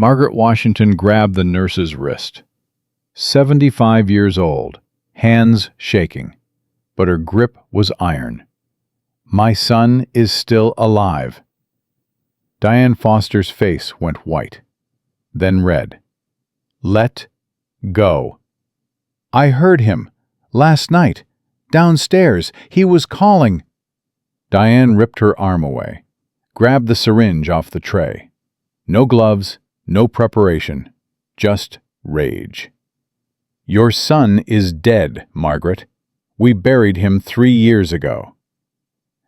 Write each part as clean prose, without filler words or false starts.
Margaret Washington grabbed the nurse's wrist. 75 years old, hands shaking, but her grip was iron. "My son is still alive." Diane Foster's face went white, then red. "Let go." "I heard him. Last night. Downstairs. He was calling." Diane ripped her arm away, grabbed the syringe off the tray. No gloves, no preparation, just rage. "Your son is dead, Margaret. We buried him 3 years ago."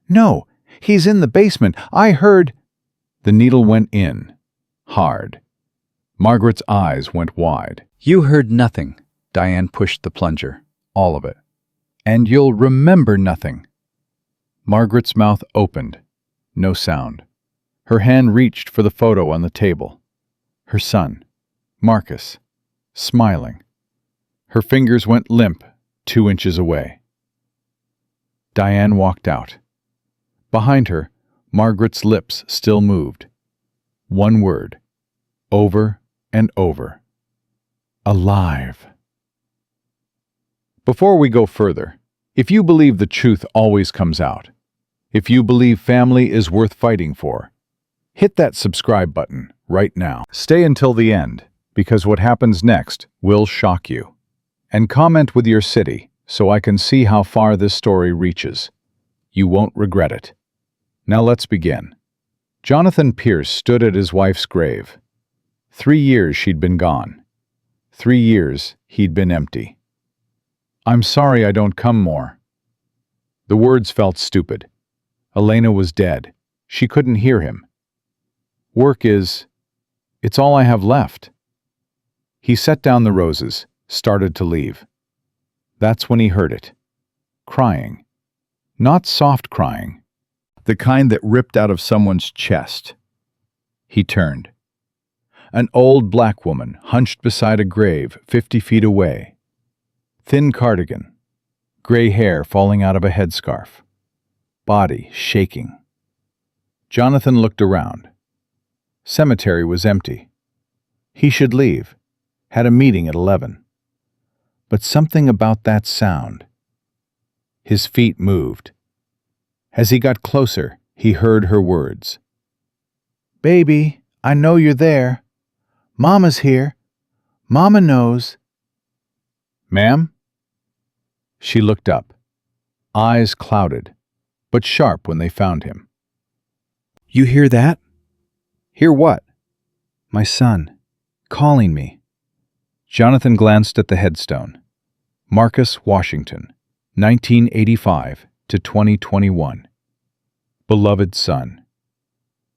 "No, he's in the basement. I heard—" The needle went in, hard. Margaret's eyes went wide. "You heard nothing." Diane pushed the plunger, all of it. "And you'll remember nothing." Margaret's mouth opened, no sound. Her hand reached for the photo on the table. Her son, Marcus, smiling. Her fingers went limp 2 inches away. Diane walked out. Behind her, Margaret's lips still moved. One word, over and over. Alive. Before we go further, if you believe the truth always comes out, if you believe family is worth fighting for, hit that subscribe button right now. Stay until the end, because what happens next will shock you. And comment with your city so I can see how far this story reaches. You won't regret it. Now let's begin. Jonathan Pierce stood at his wife's grave. 3 years she'd been gone. 3 years he'd been empty. "I'm sorry I don't come more." The words felt stupid. Elena was dead. She couldn't hear him. It's all I have left." He set down the roses, started to leave. That's when he heard it. Crying. Not soft crying. The kind that ripped out of someone's chest. He turned. An old black woman hunched beside a grave 50 feet away. Thin cardigan. Gray hair falling out of a headscarf. Body shaking. Jonathan looked around. Cemetery was empty. He should leave. Had a meeting at 11. But something about that sound. His feet moved. As he got closer, he heard her words. "Baby, I know you're there. Mama's here. Mama knows." "Ma'am?" She looked up. Eyes clouded, but sharp when they found him. "You hear that?" "Hear what?" "My son, calling me." Jonathan glanced at the headstone. Marcus Washington, 1985 to 2021. Beloved son.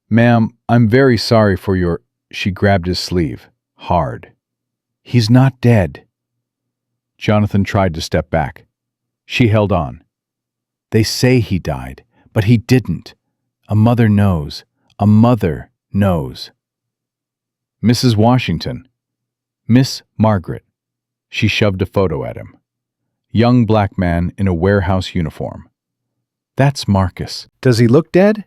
"Ma'am, I'm very sorry for your—" She grabbed his sleeve, hard. "He's not dead." Jonathan tried to step back. She held on. "They say he died, but he didn't. A mother knows. A mother knows." "Mrs. Washington." "Miss Margaret." She shoved a photo at him. Young black man in a warehouse uniform. "That's Marcus." "Does he look dead?"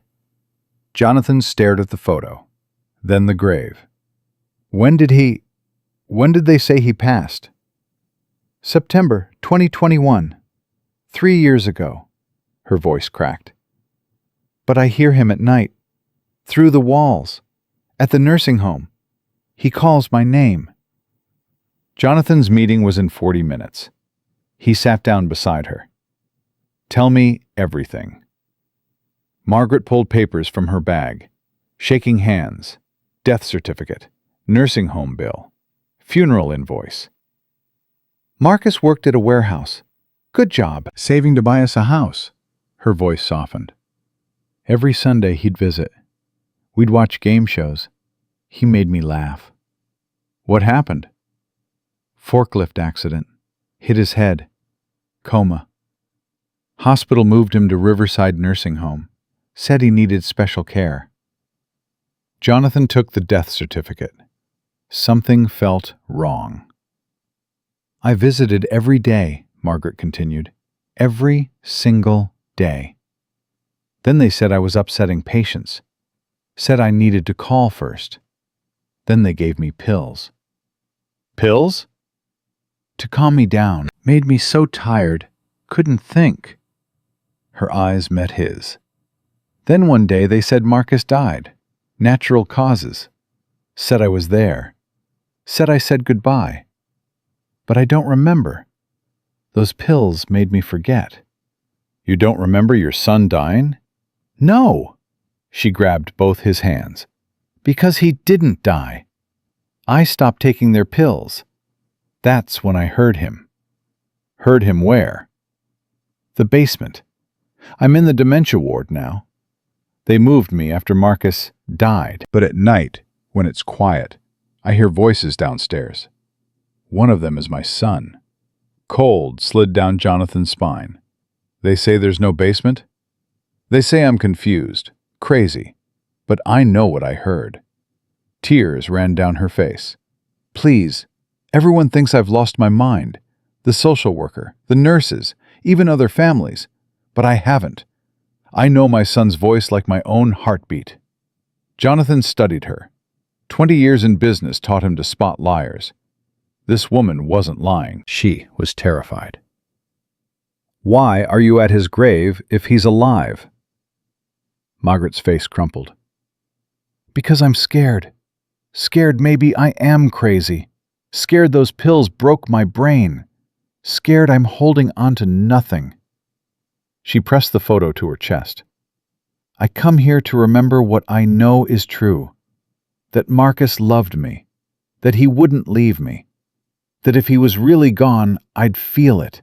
Jonathan stared at the photo, then the grave. When did they say he passed?" "September 2021. 3 years ago." Her voice cracked. "But I hear him at night. Through the walls. At the nursing home. He calls my name." Jonathan's meeting was in 40 minutes. He sat down beside her. "Tell me everything." Margaret pulled papers from her bag. Shaking hands. Death certificate. Nursing home bill. Funeral invoice. "Marcus worked at a warehouse. Good job." "Saving to buy us a house." Her voice softened. "Every Sunday he'd visit. We'd watch game shows. He made me laugh." "What happened?" "Forklift accident. Hit his head. Coma. Hospital moved him to Riverside Nursing Home. Said he needed special care." Jonathan took the death certificate. Something felt wrong. "I visited every day," Margaret continued. "Every single day. Then they said I was upsetting patients. Said I needed to call first." Then they gave me pills. Pills? To calm me down. Made me so tired, couldn't think. Her eyes met his. Then one day they said Marcus died. Natural causes. Said I was there. Said I said goodbye. But I don't remember. Those pills made me forget. You don't remember your son dying? No! She grabbed both his hands. Because he didn't die. I stopped taking their pills. That's when I heard him. Heard him where? The basement. I'm in the dementia ward now. They moved me after Marcus died. But at night, when it's quiet, I hear voices downstairs. One of them is my son. Cold slid down Jonathan's spine. They say there's no basement? They say I'm confused, crazy, but I know what I heard. Tears ran down her face. Please, everyone thinks I've lost my mind. The social worker, the nurses, even other families. But I haven't. I know my son's voice like my own heartbeat. Jonathan studied her. 20 years in business taught him to spot liars. This woman wasn't lying. She was terrified. Why are you at his grave if he's alive? Margaret's face crumpled. Because I'm scared. Scared maybe I am crazy. Scared those pills broke my brain. Scared I'm holding on to nothing. She pressed the photo to her chest. I come here to remember what I know is true. That Marcus loved me. That he wouldn't leave me. That if he was really gone, I'd feel it.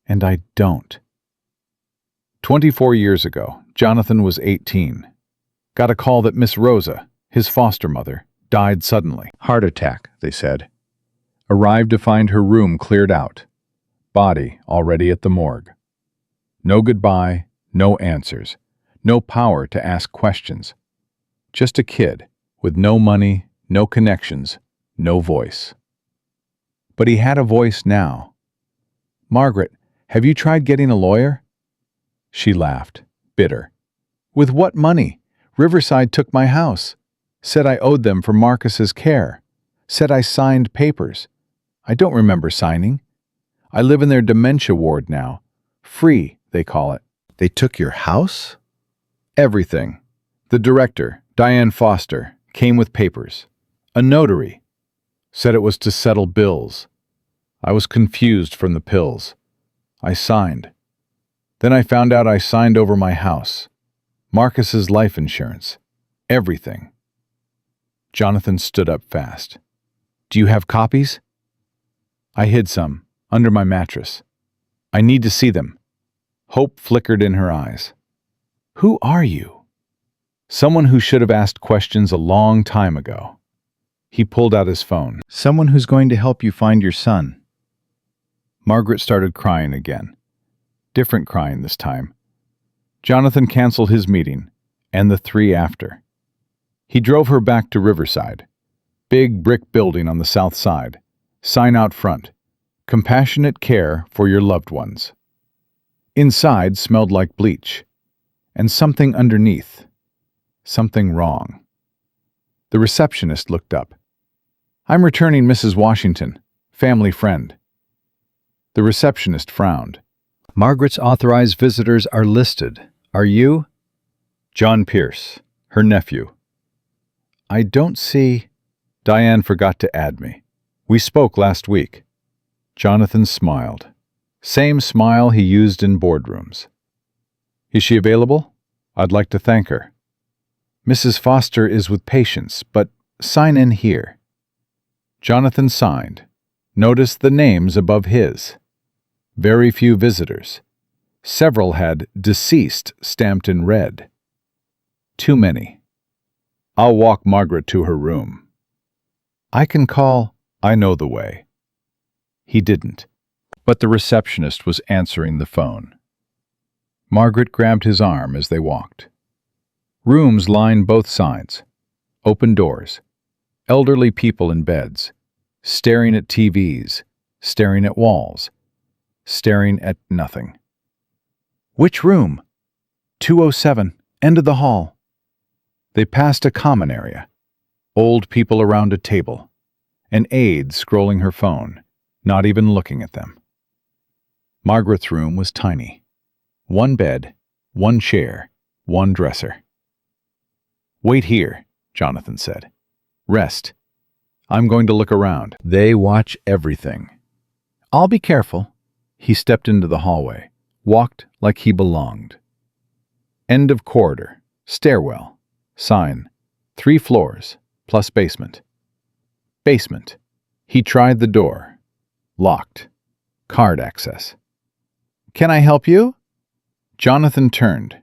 And I don't. 24 years ago, Jonathan was 18. Got a call that Miss Rosa, his foster mother, died suddenly. Heart attack, they said. Arrived to find her room cleared out. Body already at the morgue. No goodbye, no answers, no power to ask questions. Just a kid with no money, no connections, no voice. But he had a voice now. Margaret, have you tried getting a lawyer? She laughed, bitter. With what money? Riverside took my house. Said I owed them for Marcus's care. Said I signed papers. I don't remember signing. I live in their dementia ward now. Free, they call it. They took your house? Everything. The director, Diane Foster, came with papers. A notary. Said it was to settle bills. I was confused from the pills. I signed. Then I found out I signed over my house. Marcus's life insurance. Everything. Jonathan stood up fast. Do you have copies? I hid some, under my mattress. I need to see them. Hope flickered in her eyes. Who are you? Someone who should have asked questions a long time ago. He pulled out his phone. Someone who's going to help you find your son. Margaret started crying again. Different crying this time. Jonathan canceled his meeting, and the 3 after. He drove her back to Riverside. Big brick building on the south side. Sign out front. Compassionate care for your loved ones. Inside smelled like bleach. And something underneath. Something wrong. The receptionist looked up. I'm returning Mrs. Washington, family friend. The receptionist frowned. Margaret's authorized visitors are listed. Are you? John Pierce, her nephew. I don't see. Diane forgot to add me. We spoke last week. Jonathan smiled. Same smile he used in boardrooms. Is she available? I'd like to thank her. Mrs. Foster is with patients, but sign in here. Jonathan signed. Notice the names above his. Very few visitors. Several had deceased stamped in red. Too many. I'll walk Margaret to her room. I can call. I know the way. He didn't, but the receptionist was answering the phone. Margaret grabbed his arm as they walked. Rooms lined both sides. Open doors. Elderly people in beds. Staring at TVs. Staring at walls. Staring at nothing. Which room? 207, end of the hall. They passed a common area. Old people around a table. An aide scrolling her phone, not even looking at them. Margaret's room was tiny. One bed, one chair, one dresser. "Wait here," Jonathan said. "Rest. I'm going to look around." They watch everything. "I'll be careful." He stepped into the hallway, walked like he belonged. End of corridor, stairwell, sign, 3 floors, plus basement. Basement. He tried the door. Locked. Card access. "Can I help you?" Jonathan turned.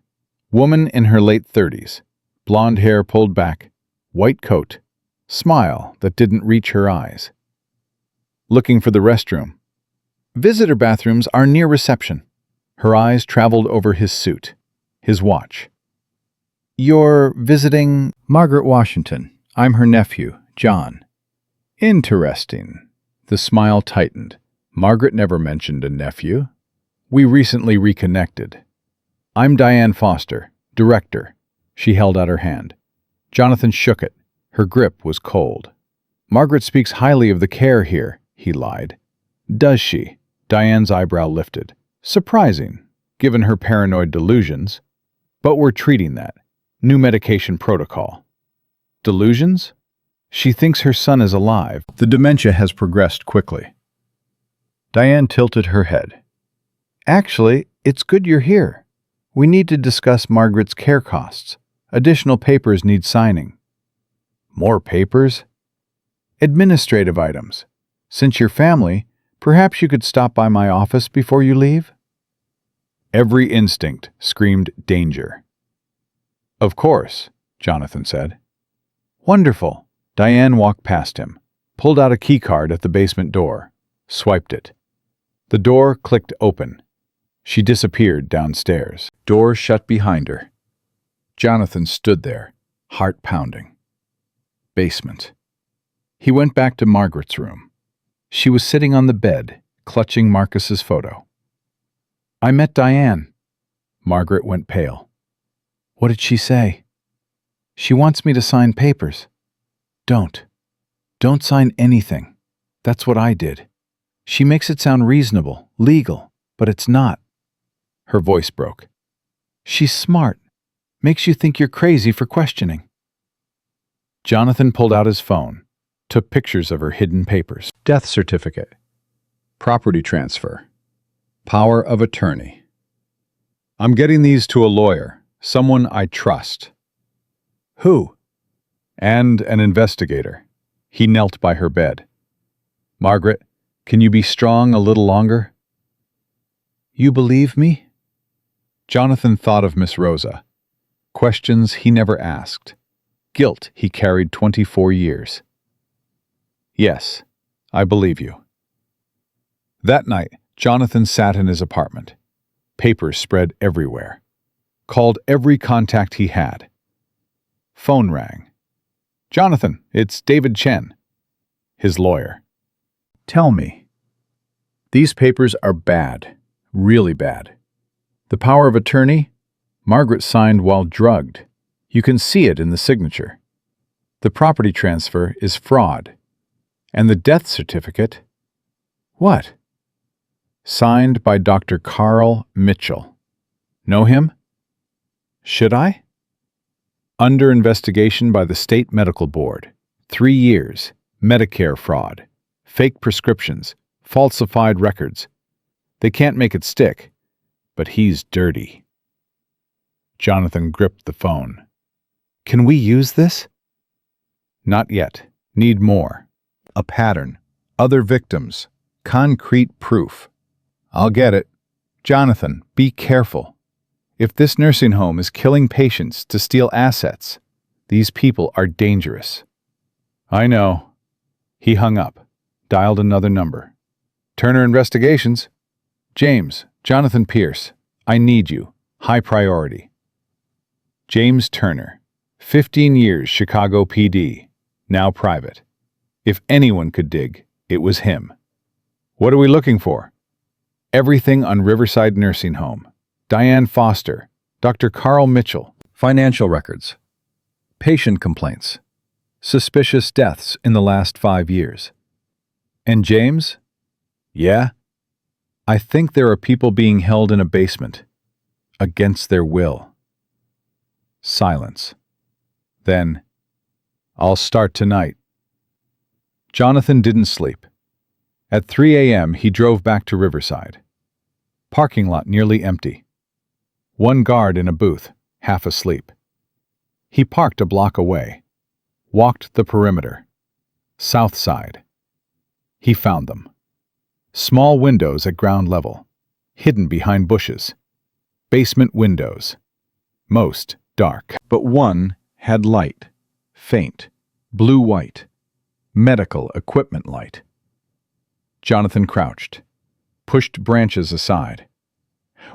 Woman in her late 30s. Blonde hair pulled back. White coat. Smile that didn't reach her eyes. "Looking for the restroom." "Visitor bathrooms are near reception." Her eyes traveled over his suit, his watch. "You're visiting—" Margaret Washington. I'm her nephew, John. Interesting. The smile tightened. Margaret never mentioned a nephew. "We recently reconnected. I'm Diane Foster, director." She held out her hand. Jonathan shook it. Her grip was cold. "Margaret speaks highly of the care here," he lied. "Does she?" Diane's eyebrow lifted. "Surprising, given her paranoid delusions. But we're treating that. New medication protocol." "Delusions?" "She thinks her son is alive." The dementia has progressed quickly. Diane tilted her head. "Actually, it's good you're here. We need to discuss Margaret's care costs. Additional papers need signing." "More papers?" "Administrative items. Since you're family, perhaps you could stop by my office before you leave?" Every instinct screamed danger. "Of course," Jonathan said. "Wonderful." Diane walked past him, pulled out a keycard at the basement door, swiped it. The door clicked open. She disappeared downstairs. Door shut behind her. Jonathan stood there, heart pounding. Basement. He went back to Margaret's room. She was sitting on the bed, clutching Marcus's photo. "I met Diane." Margaret went pale. "What did she say?" "She wants me to sign papers." "Don't. Don't sign anything. That's what I did. She makes it sound reasonable, legal, but it's not." Her voice broke. "She's smart. Makes you think you're crazy for questioning." Jonathan pulled out his phone, took pictures of her hidden papers. Death certificate. Property transfer. Power of attorney. "I'm getting these to a lawyer, someone I trust." "Who?" "And an investigator." He knelt by her bed. "Margaret, can you be strong a little longer?" "You believe me?" Jonathan thought of Miss Rosa. Questions he never asked. Guilt he carried 24 years. "Yes, I believe you." That night, Jonathan sat in his apartment. Papers spread everywhere. Called every contact he had. Phone rang. "Jonathan, it's David Chen." His lawyer. "Tell me." "These papers are bad, really bad. The power of attorney? Margaret signed while drugged. You can see it in the signature. The property transfer is fraud. And the death certificate? What? Signed by Dr. Carl Mitchell. Know him? Should I? Under investigation by the State Medical Board. 3 years. Medicare fraud. Fake prescriptions. Falsified records. They can't make it stick. But he's dirty. Jonathan gripped the phone. "Can we use this?" "Not yet. Need more. A pattern. Other victims. Concrete proof." "I'll get it." "Jonathan, be careful. If this nursing home is killing patients to steal assets, these people are dangerous." "I know." He hung up, dialed another number. "Turner Investigations. James, Jonathan Pierce, I need you. High priority." James Turner, 15 years Chicago PD, now private. If anyone could dig, it was him. "What are we looking for?" "Everything on Riverside Nursing Home. Diane Foster, Dr. Carl Mitchell. Financial records. Patient complaints. suspicious deaths in the last 5 years. And James? Yeah? I think there are people being held in a basement, against their will. Silence. Then, I'll start tonight. Jonathan didn't sleep. At 3 a.m., he drove back to Riverside. Parking lot nearly empty. One guard in a booth, half asleep. He parked a block away. Walked the perimeter. South side. He found them. Small windows at ground level, hidden behind bushes. Basement windows. Most dark. But one had light. Faint. Blue-white. Medical equipment light. Jonathan crouched. Pushed branches aside.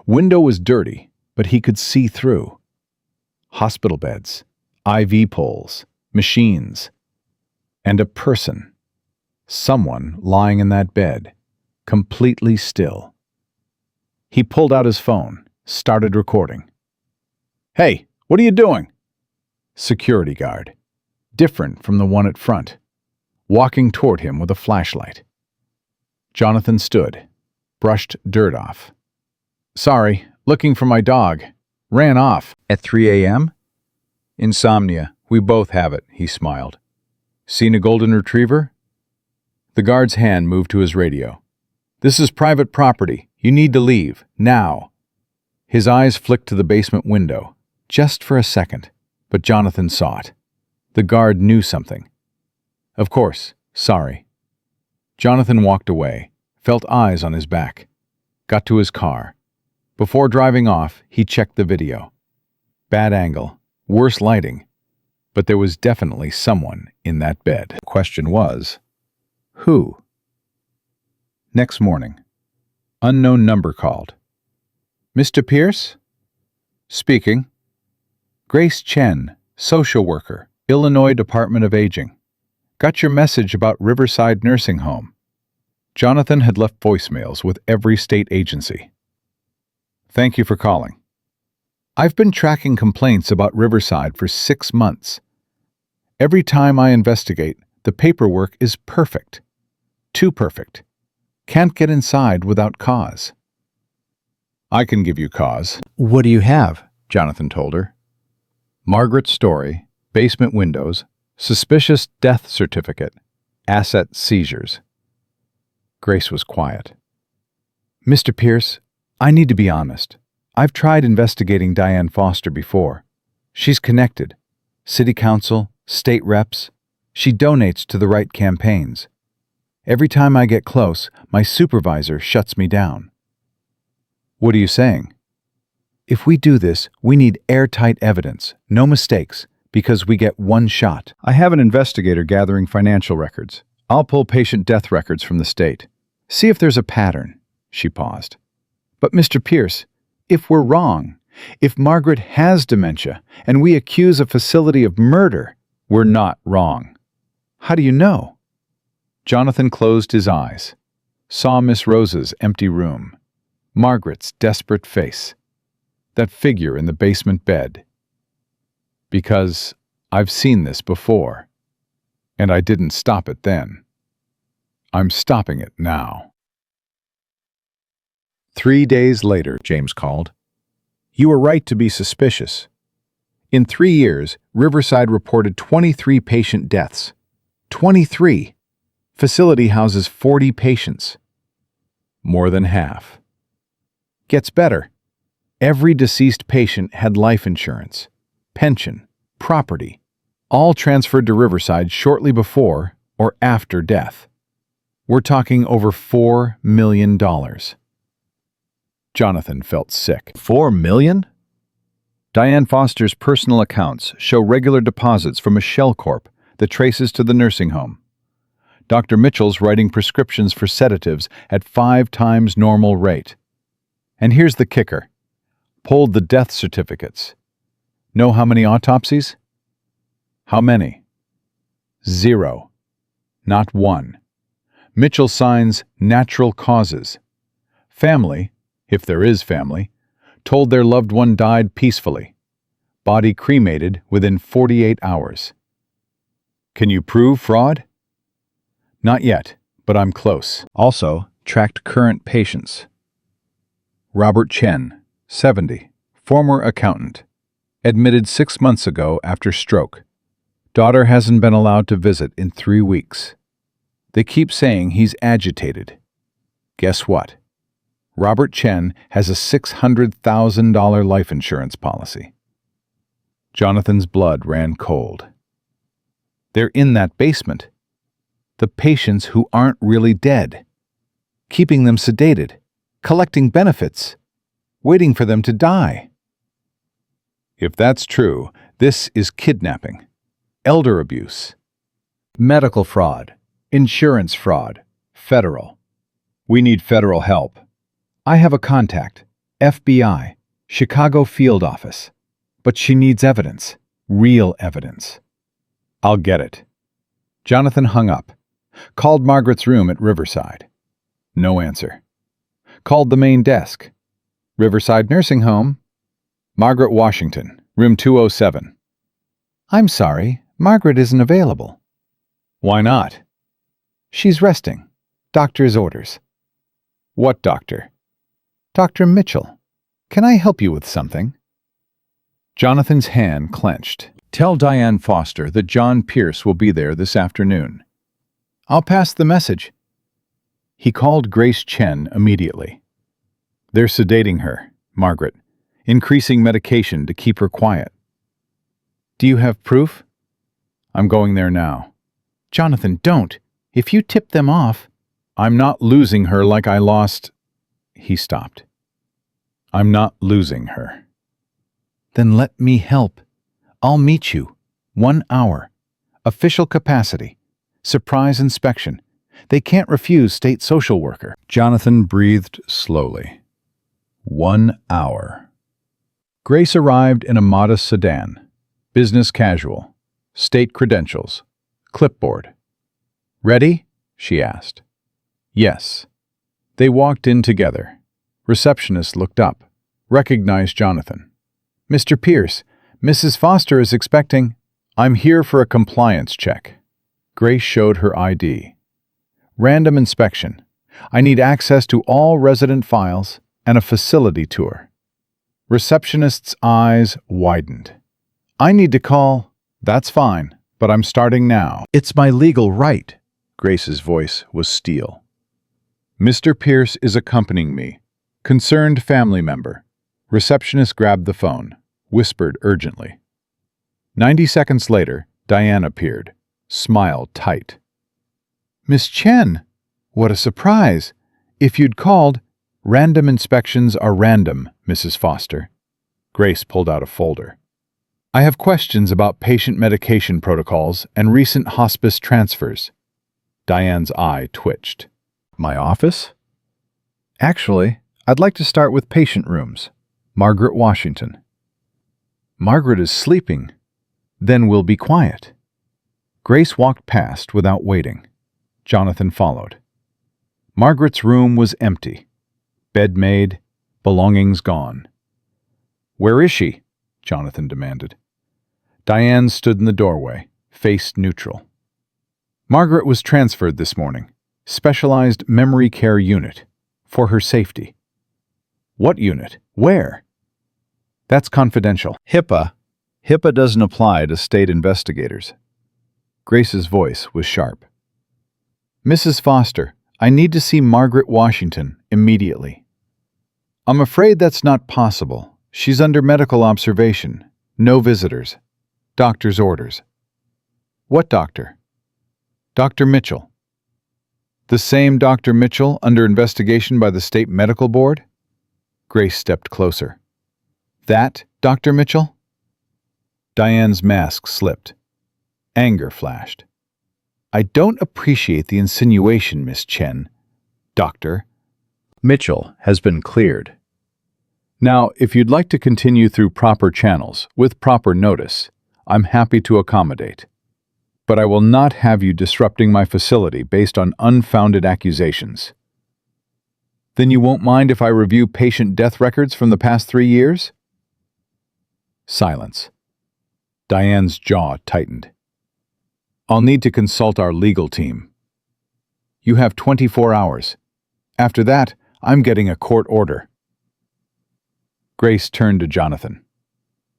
Window was dirty, but he could see through. Hospital beds. IV poles. Machines. And a person. Someone lying in that bed. Completely still. He pulled out his phone, started recording. Hey, what are you doing? Security guard. Different from the one at front. Walking toward him with a flashlight. Jonathan stood, brushed dirt off. Sorry, looking for my dog. Ran off. At 3 a.m.? Insomnia. We both have it, he smiled. Seen a golden retriever? The guard's hand moved to his radio. This is private property. You need to leave. Now. His eyes flicked to the basement window, just for a second, but Jonathan saw it. The guard knew something. Of course, sorry. Jonathan walked away, felt eyes on his back. Got to his car. Before driving off, he checked the video. Bad angle, worse lighting, but there was definitely someone in that bed. The question was, who? Next morning, unknown number called. Mr. Pierce? Speaking. Grace Chen, social worker, Illinois Department of Aging. Got your message about Riverside Nursing Home. Jonathan had left voicemails with every state agency. Thank you for calling. I've been tracking complaints about Riverside for 6 months. Every time I investigate, the paperwork is perfect. Too perfect. Can't get inside without cause. I can give you cause. What do you have? Jonathan told her. Margaret's story, basement windows, suspicious death certificate, asset seizures. Grace was quiet. Mr. Pierce, I need to be honest. I've tried investigating Diane Foster before. She's connected. City council, state reps. She donates to the right campaigns. Every time I get close, my supervisor shuts me down. What are you saying? If we do this, we need airtight evidence, no mistakes, because we get one shot. I have an investigator gathering financial records. I'll pull patient death records from the state. See if there's a pattern. She paused. But Mr. Pierce, if we're wrong, if Margaret has dementia and we accuse a facility of murder, we're not wrong. How do you know? Jonathan closed his eyes, saw Miss Rose's empty room, Margaret's desperate face, that figure in the basement bed. Because I've seen this before, and I didn't stop it then. I'm stopping it now. 3 days later, James called. You were right to be suspicious. In 3 years, Riverside reported 23 patient deaths. 23! Facility houses 40 patients. More than half. Gets better. Every deceased patient had life insurance, pension, property, all transferred to Riverside shortly before or after death. We're talking over $4 million. Jonathan felt sick. $4 million? Diane Foster's personal accounts show regular deposits from a shell corp that traces to the nursing home. Dr. Mitchell's writing prescriptions for sedatives at 5 times normal rate. And here's the kicker. Pulled the death certificates. Know how many autopsies? How many? 0. Not 1. Mitchell signs natural causes. Family, if there is family, told their loved one died peacefully. Body cremated within 48 hours. Can you prove fraud? Not yet, but I'm close. Also, tracked current patients. Robert Chen, 70, former accountant. Admitted 6 months ago after stroke. Daughter hasn't been allowed to visit in 3 weeks. They keep saying he's agitated. Guess what? Robert Chen has a $600,000 life insurance policy. Jonathan's blood ran cold. They're in that basement. The patients who aren't really dead. Keeping them sedated, collecting benefits, waiting for them to die. If that's true, this is kidnapping, elder abuse, medical fraud, insurance fraud, federal. We need federal help. I have a contact, FBI, Chicago field office, but she needs evidence, real evidence. I'll get it. Jonathan hung up, called Margaret's room at Riverside. No answer. Called the main desk. Riverside Nursing Home. Margaret Washington, room 207. I'm sorry, Margaret isn't available. Why not? She's resting. Doctor's orders. What doctor? Dr. Mitchell. Can I help you with something? Jonathan's hand clenched. Tell Diane Foster that John Pierce will be there this afternoon. I'll pass the message. He called Grace Chen immediately. They're sedating her, Margaret, increasing medication to keep her quiet. Do you have proof? I'm going there now. Jonathan, don't. If you tip them off, I'm not losing her like I lost... He stopped. I'm not losing her. Then let me help. I'll meet you. 1 hour. Official capacity. Surprise inspection. They can't refuse state social worker. Jonathan breathed slowly. 1 hour. Grace arrived in a modest sedan. Business casual. State credentials. Clipboard. Ready? She asked. Yes. They walked in together. Receptionist looked up, recognized Jonathan. Mr. Pierce, Mrs. Foster is expecting... I'm here for a compliance check. Grace showed her ID. Random inspection. I need access to all resident files and a facility tour. Receptionist's eyes widened. I need to call... That's fine, but I'm starting now. It's my legal right. Grace's voice was steel. Mr. Pierce is accompanying me. Concerned family member. Receptionist grabbed the phone, whispered urgently. 90 seconds later, Diane appeared, smile tight. Miss Chen, what a surprise. If you'd called, random inspections are random, Mrs. Foster. Grace pulled out a folder. I have questions about patient medication protocols and recent hospice transfers. Diane's eye twitched. My office? Actually, I'd like to start with patient rooms. Margaret Washington. Margaret is sleeping. Then we'll be quiet. Grace walked past without waiting. Jonathan followed. Margaret's room was empty. Bed made, belongings gone. Where is she? Jonathan demanded. Diane stood in the doorway, face neutral. Margaret was transferred this morning. Specialized memory care unit. For her safety. What unit? Where? That's confidential. HIPAA. HIPAA doesn't apply to state investigators. Grace's voice was sharp. Mrs. Foster, I need to see Margaret Washington immediately. I'm afraid that's not possible. She's under medical observation. No visitors. Doctor's orders. What doctor? Dr. Mitchell. The same Dr. Mitchell under investigation by the State Medical Board? Grace stepped closer. That Dr. Mitchell? Diane's mask slipped. Anger flashed. I don't appreciate the insinuation, Miss Chen. Doctor. Mitchell has been cleared. Now, if you'd like to continue through proper channels, with proper notice, I'm happy to accommodate. But I will not have you disrupting my facility based on unfounded accusations. Then you won't mind if I review patient death records from the past 3 years? Silence. Diane's jaw tightened. I'll need to consult our legal team. You have 24 hours. After that, I'm getting a court order. Grace turned to Jonathan.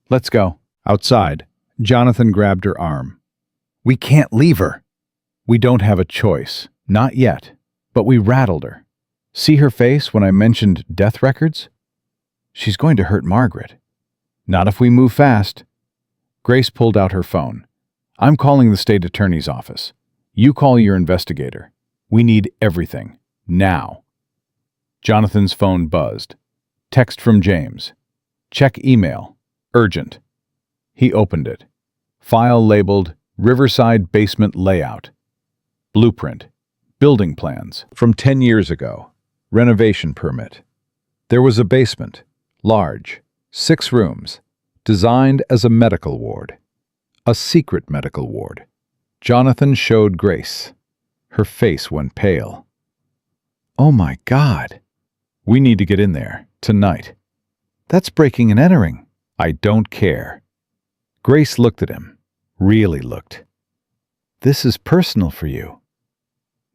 Let's go. Outside, Jonathan grabbed her arm. We can't leave her. We don't have a choice. Not yet. But we rattled her. See her face when I mentioned death records? She's going to hurt Margaret. Not if we move fast. Grace pulled out her phone. I'm calling the state attorney's office. You call your investigator. We need everything. Now. Jonathan's phone buzzed. Text from James. Check email. Urgent. He opened it. File labeled Riverside Basement Layout. Blueprint. Building plans. From 10 years ago. Renovation permit. There was a basement. Large. 6 rooms. Designed as a medical ward. A secret medical ward. Jonathan showed Grace. Her face went pale. Oh my God. We need to get in there, tonight. That's breaking and entering. I don't care. Grace looked at him. Really looked. This is personal for you.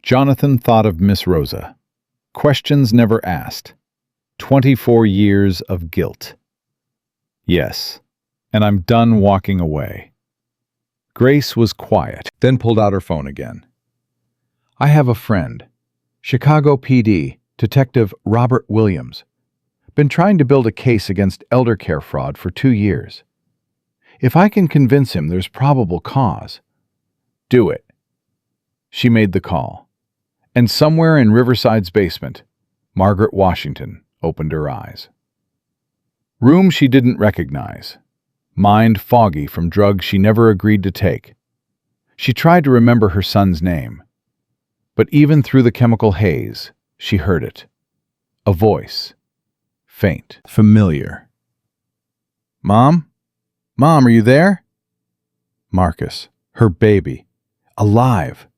Jonathan thought of Miss Rosa. Questions never asked. 24 years of guilt. Yes, and I'm done walking away. Grace was quiet, then pulled out her phone again. I have a friend, Chicago PD, Detective Robert Williams. Been trying to build a case against elder care fraud for 2 years. If I can convince him there's probable cause, do it. She made the call. And somewhere in Riverside's basement, Margaret Washington opened her eyes. Room she didn't recognize. Mind foggy from drugs she never agreed to take. She tried to remember her son's name. But even through the chemical haze, she heard it. A voice. Faint. Familiar. Mom? Mom, are you there? Marcus. Her baby. Alive.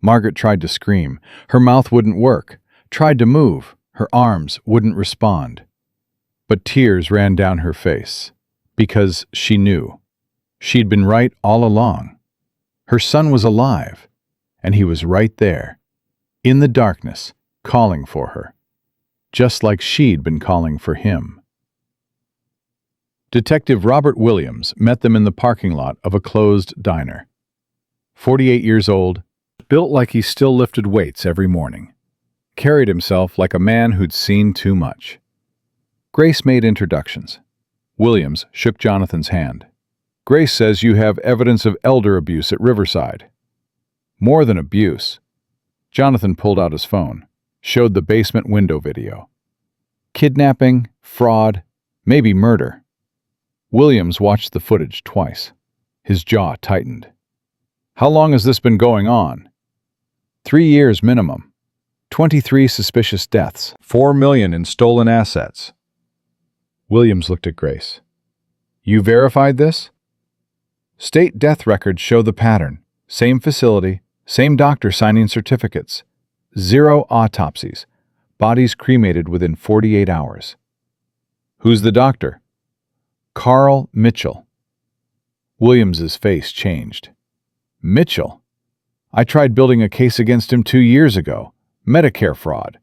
Margaret tried to scream. Her mouth wouldn't work. Tried to move. Her arms wouldn't respond. But tears ran down her face. Because she knew. She'd been right all along. Her son was alive. And he was right there. In the darkness, calling for her. Just like she'd been calling for him. Detective Robert Williams met them in the parking lot of a closed diner. 48 years old, built like he still lifted weights every morning. Carried himself like a man who'd seen too much. Grace made introductions. Williams shook Jonathan's hand. Grace says you have evidence of elder abuse at Riverside. More than abuse. Jonathan pulled out his phone, showed the basement window video. Kidnapping, fraud, maybe murder. Williams watched the footage twice. His jaw tightened. How long has this been going on? 3 years minimum. 23 suspicious deaths. 4 million in stolen assets. Williams looked at Grace. You verified this? State death records show the pattern. Same facility, same doctor signing certificates. 0 autopsies. Bodies cremated within 48 hours. Who's the doctor? Carl Mitchell. Williams's face changed. Mitchell? I tried building a case against him 2 years ago. Medicare fraud.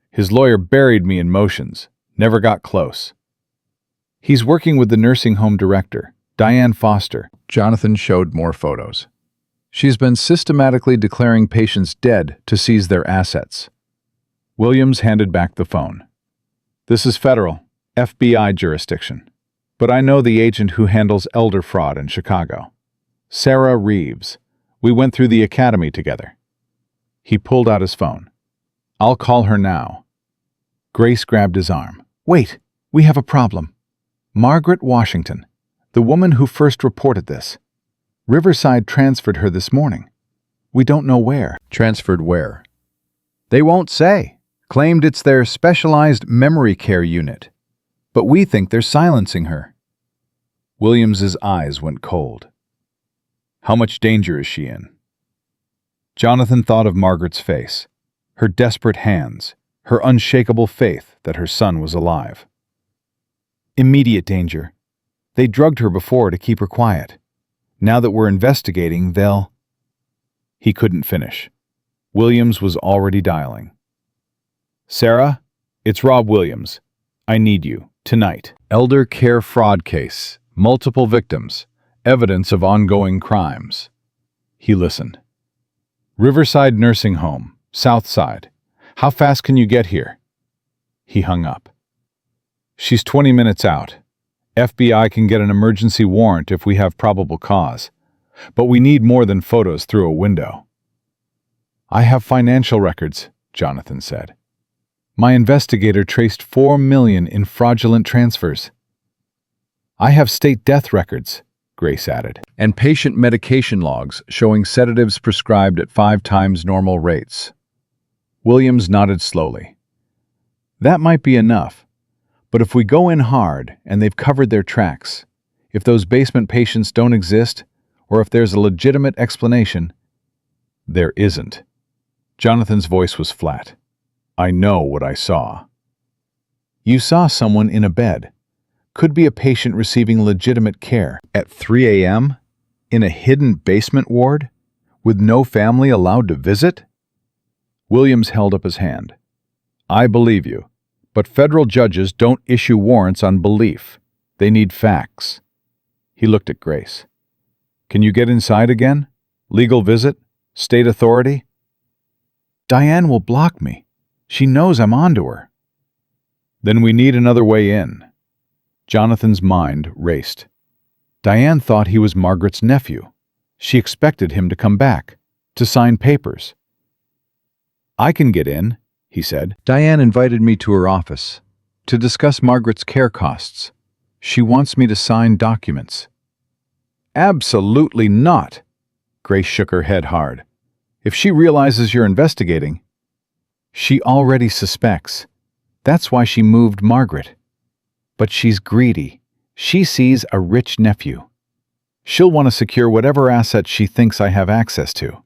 His lawyer buried me in motions. Never got close. He's working with the nursing home director, Diane Foster. Jonathan showed more photos. She's been systematically declaring patients dead to seize their assets. Williams handed back the phone. This is federal, FBI jurisdiction. But I know the agent who handles elder fraud in Chicago. Sarah Reeves. We went through the academy together. He pulled out his phone. I'll call her now. Grace grabbed his arm. Wait, we have a problem. Margaret Washington, the woman who first reported this. Riverside transferred her this morning. We don't know where. Transferred where? They won't say. Claimed it's their specialized memory care unit. But we think they're silencing her. Williams's eyes went cold. How much danger is she in? Jonathan thought of Margaret's face, her desperate hands, her unshakable faith that her son was alive. Immediate danger. They drugged her before to keep her quiet. Now that we're investigating, they'll... He couldn't finish. Williams was already dialing. Sarah, it's Rob Williams. I need you, tonight. Elder care fraud case. Multiple victims. Evidence of ongoing crimes. He listened. Riverside Nursing Home, South Side. How fast can you get here? He hung up. She's 20 minutes out. FBI can get an emergency warrant if we have probable cause. But we need more than photos through a window. I have financial records, Jonathan said. My investigator traced $4 million in fraudulent transfers. I have state death records, Grace added. And patient medication logs showing sedatives prescribed at 5 times normal rates. Williams nodded slowly. That might be enough, but if we go in hard and they've covered their tracks, if those basement patients don't exist, or if there's a legitimate explanation, there isn't. Jonathan's voice was flat. I know what I saw. You saw someone in a bed. Could be a patient receiving legitimate care. At 3 a.m.? In a hidden basement ward? With no family allowed to visit? Williams held up his hand. I believe you, but federal judges don't issue warrants on belief. They need facts. He looked at Grace. Can you get inside again? Legal visit? State authority? Diane will block me. She knows I'm onto her. Then we need another way in. Jonathan's mind raced. Diane thought he was Margaret's nephew. She expected him to come back, to sign papers. I can get in, he said. Diane invited me to her office to discuss Margaret's care costs. She wants me to sign documents. Absolutely not. Grace shook her head hard. If she realizes you're investigating, she already suspects. That's why she moved Margaret. But she's greedy. She sees a rich nephew. She'll want to secure whatever assets she thinks I have access to.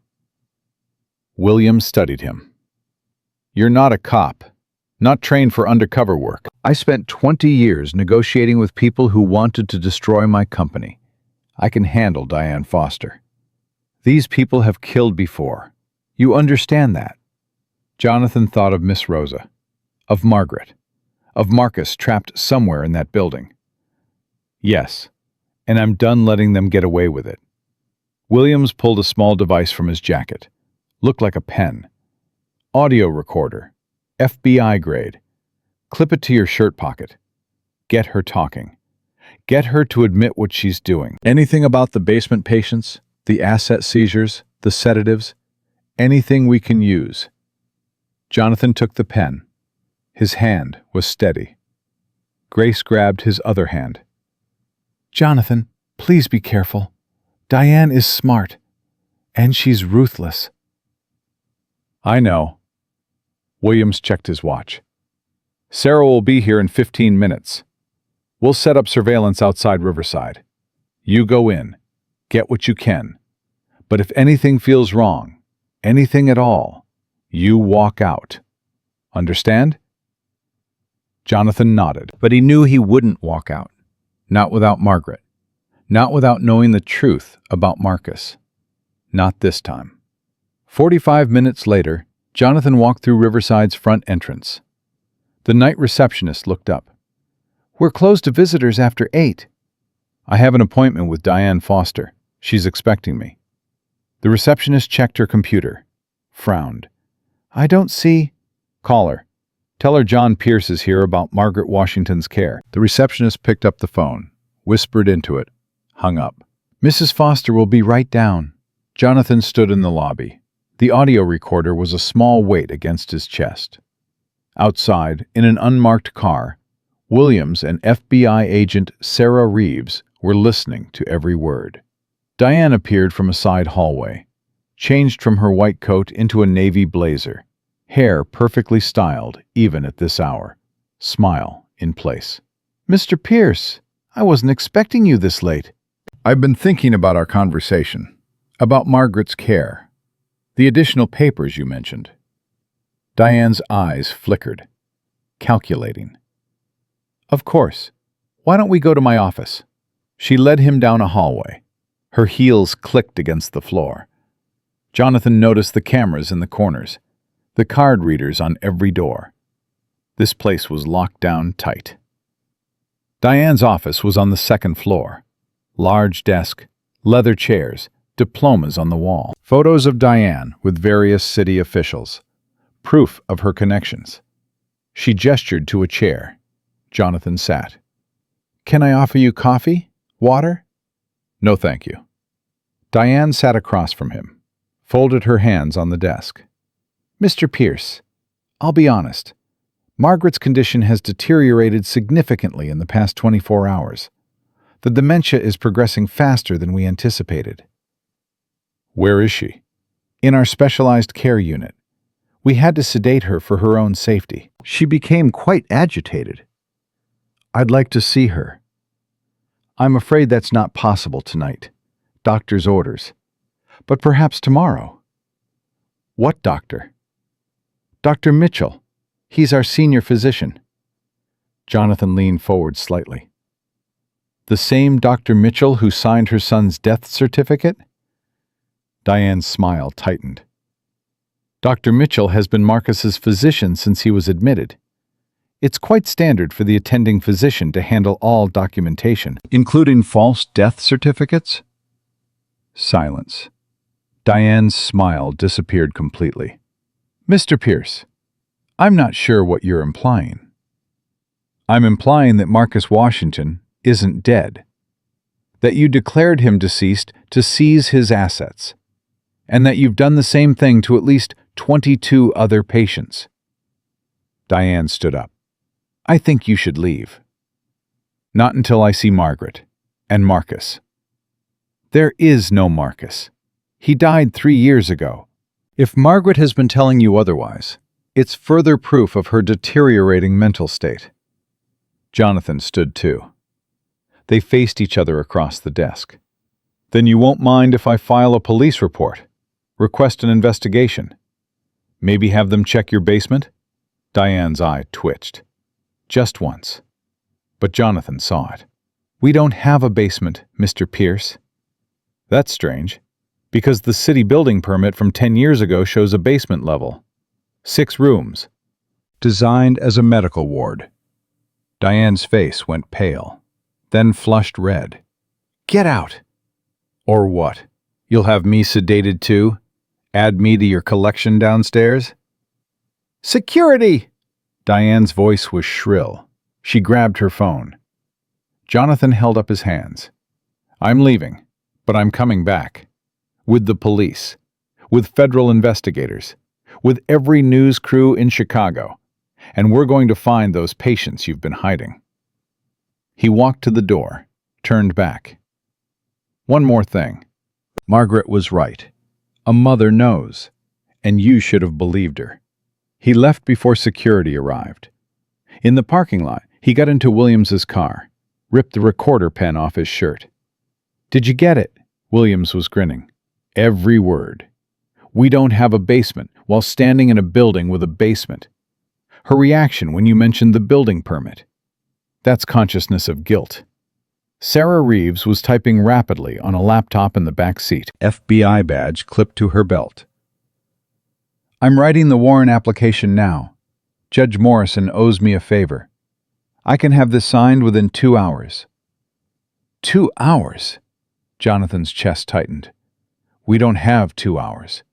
William studied him. You're not a cop, not trained for undercover work. I spent 20 years negotiating with people who wanted to destroy my company. I can handle Diane Foster. These people have killed before. You understand that. Jonathan thought of Miss Rosa, of Margaret, of Marcus trapped somewhere in that building. Yes, and I'm done letting them get away with it. Williams pulled a small device from his jacket. Looked like a pen. Audio recorder. FBI grade. Clip it to your shirt pocket. Get her talking. Get her to admit what she's doing. Anything about the basement patients, the asset seizures, the sedatives, anything we can use. Jonathan took the pen. His hand was steady. Grace grabbed his other hand. Jonathan, please be careful. Diane is smart, and she's ruthless. I know. Williams checked his watch. Sarah will be here in 15 minutes. We'll set up surveillance outside Riverside. You go in. Get what you can. But if anything feels wrong, anything at all, you walk out. Understand? Jonathan nodded. But he knew he wouldn't walk out. Not without Margaret. Not without knowing the truth about Marcus. Not this time. 45 minutes later, Jonathan walked through Riverside's front entrance. The night receptionist looked up. We're closed to visitors after 8. I have an appointment with Diane Foster. She's expecting me. The receptionist checked her computer. Frowned. I don't see... Call her. Tell her John Pierce is here about Margaret Washington's care. The receptionist picked up the phone, whispered into it, hung up. Mrs. Foster will be right down. Jonathan stood in the lobby. The audio recorder was a small weight against his chest. Outside, in an unmarked car, Williams and FBI agent Sarah Reeves were listening to every word. Diane appeared from a side hallway, changed from her white coat into a navy blazer, hair perfectly styled even at this hour, smile in place. Mr. Pierce, I wasn't expecting you this late. I've been thinking about our conversation, about Margaret's care, the additional papers you mentioned. Diane's eyes flickered, calculating. Of course. Why don't we go to my office? She led him down a hallway. Her heels clicked against the floor. Jonathan noticed the cameras in the corners, the card readers on every door. This place was locked down tight. Diane's office was on the second floor. Large desk, leather chairs, diplomas on the wall. Photos of Diane with various city officials. Proof of her connections. She gestured to a chair. Jonathan sat. "Can I offer you coffee? Water?" "No, thank you." Diane sat across from him, folded her hands on the desk. "Mr. Pierce, I'll be honest. Margaret's condition has deteriorated significantly in the past 24 hours. The dementia is progressing faster than we anticipated." "Where is she?" "In our specialized care unit. We had to sedate her for her own safety." She became quite agitated. "I'd like to see her." "I'm afraid that's not possible tonight. Doctor's orders. But perhaps tomorrow." "What doctor?" "Dr. Mitchell. He's our senior physician." Jonathan leaned forward slightly. "The same Dr. Mitchell who signed her son's death certificate?" Diane's smile tightened. "Dr. Mitchell has been Marcus's physician since he was admitted. It's quite standard for the attending physician to handle all documentation." "Including false death certificates?" Silence. Diane's smile disappeared completely. "Mr. Pierce, I'm not sure what you're implying." "I'm implying that Marcus Washington isn't dead. That you declared him deceased to seize his assets. And that you've done the same thing to at least 22 other patients." Diane stood up. "I think you should leave." "Not until I see Margaret. And Marcus." "There is no Marcus. He died 3 years ago. If Margaret has been telling you otherwise, it's further proof of her deteriorating mental state." Jonathan stood too. They faced each other across the desk. "Then you won't mind if I file a police report? Request an investigation? Maybe have them check your basement?" Diane's eye twitched. Just once. But Jonathan saw it. "We don't have a basement, Mr. Pierce." "That's strange, because the city building permit from 10 years ago shows a basement level. 6 rooms. Designed as a medical ward." Diane's face went pale, then flushed red. "Get out!" "Or what? You'll have me sedated too? Add me to your collection downstairs?" "Security!" Diane's voice was shrill. She grabbed her phone. Jonathan held up his hands. "I'm leaving, but I'm coming back. With the police. With federal investigators. With every news crew in Chicago. And we're going to find those patients you've been hiding." He walked to the door, turned back. "One more thing. Margaret was right. A mother knows, and you should have believed her." He left before security arrived. In the parking lot, he got into Williams's car, ripped the recorder pen off his shirt. "Did you get it?" Williams was grinning. "Every word. We don't have a basement while standing in a building with a basement. Her reaction when you mentioned the building permit. That's consciousness of guilt." Sarah Reeves was typing rapidly on a laptop in the back seat, FBI badge clipped to her belt. "I'm writing the warrant application now. Judge Morrison owes me a favor. I can have this signed within 2 hours." 2 hours? Jonathan's chest tightened. "We don't have 2 hours.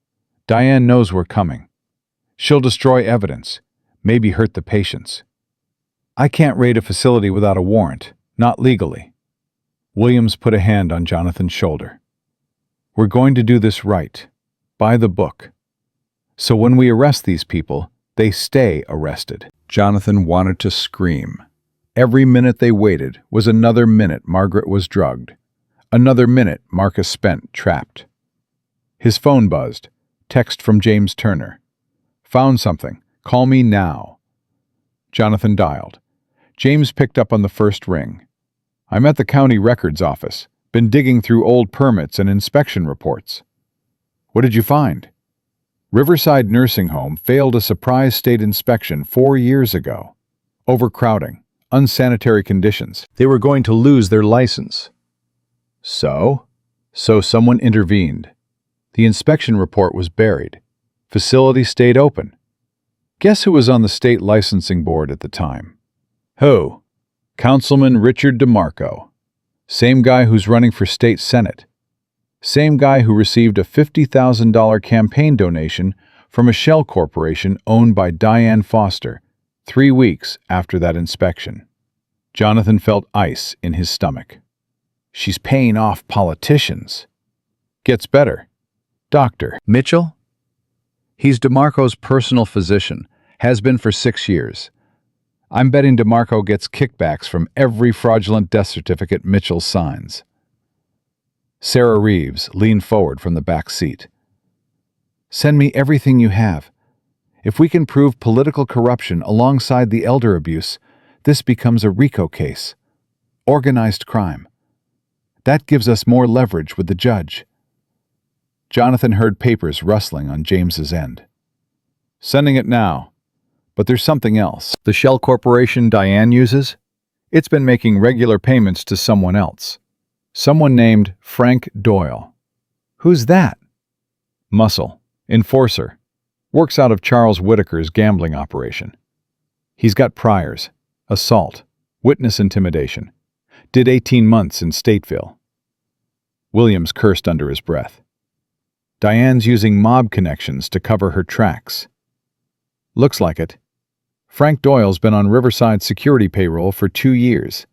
Diane knows we're coming. She'll destroy evidence, maybe hurt the patients. I can't raid a facility without a warrant, not legally." Williams put a hand on Jonathan's shoulder. "We're going to do this right, by the book. So when we arrest these people, they stay arrested." Jonathan wanted to scream. Every minute they waited was another minute Margaret was drugged, another minute Marcus spent trapped. His phone buzzed. Text from James Turner. "Found something. Call me now." Jonathan dialed. James picked up on the first ring. "I'm at the county records office. Been digging through old permits and inspection reports." "What did you find?" "Riverside Nursing Home failed a surprise state inspection 4 years ago. Overcrowding, unsanitary conditions. They were going to lose their license." So someone intervened. The inspection report was buried. Facility stayed open. Guess who was on the state licensing board at the time? Who? Councilman Richard DeMarco. Same guy who's running for state senate. Same guy who received a $50,000 campaign donation from a shell corporation owned by Diane Foster 3 weeks after that inspection. Jonathan felt ice in his stomach. She's paying off politicians. Gets better. Doctor. Mitchell? He's DeMarco's personal physician, has been for 6 years. I'm betting DeMarco gets kickbacks from every fraudulent death certificate Mitchell signs. Sarah Reeves leaned forward from the back seat. Send me everything you have. If we can prove political corruption alongside the elder abuse, this becomes a RICO case. Organized crime. That gives us more leverage with the judge. Jonathan heard papers rustling on James's end. Sending it now. But there's something else. The shell corporation Diane uses? It's been making regular payments to someone else. Someone named Frank Doyle. Who's that? Muscle. Enforcer. Works out of Charles Whitaker's gambling operation. He's got priors. Assault. Witness intimidation. Did 18 months in Stateville. Williams cursed under his breath. Diane's using mob connections to cover her tracks. Looks like it. Frank Doyle's been on Riverside security payroll for 2 years.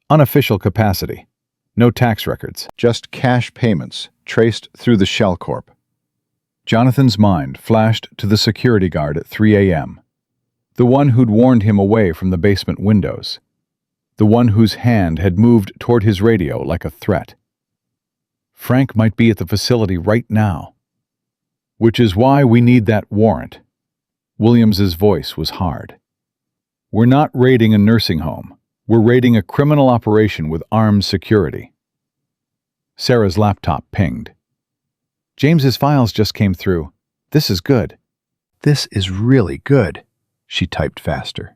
Unofficial capacity. No tax records. Just cash payments traced through the Shell Corp. Jonathan's mind flashed to the security guard at 3 a.m. The one who'd warned him away from the basement windows. The one whose hand had moved toward his radio like a threat. Frank might be at the facility right now. Which is why we need that warrant. Williams's voice was hard. We're not raiding a nursing home. We're raiding a criminal operation with armed security. Sarah's laptop pinged. James's files just came through. This is good. This is really good, she typed faster.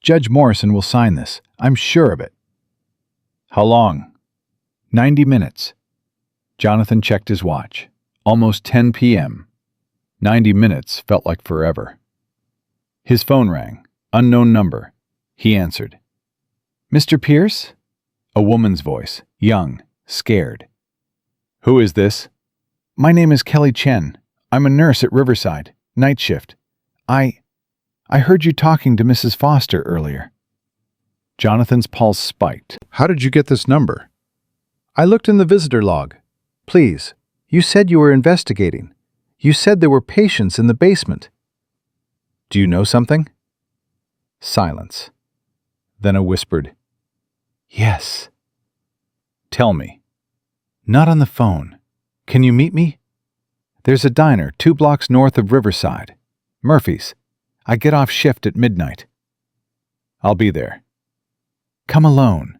Judge Morrison will sign this. I'm sure of it. How long? 90 minutes. Jonathan checked his watch. Almost 10 p.m. 90 minutes felt like forever. His phone rang. Unknown number. He answered. Mr. Pierce? A woman's voice. Young. Scared. Who is this? My name is Kelly Chen. I'm a nurse at Riverside. Night shift. I heard you talking to Mrs. Foster earlier. Jonathan's pulse spiked. How did you get this number? I looked in the visitor log. Please, you said you were investigating. You said there were patients in the basement. Do you know something? Silence. Then a whispered, Yes. Tell me. Not on the phone. Can you meet me? There's a diner 2 blocks north of Riverside. Murphy's. I get off shift at midnight. I'll be there. Come alone.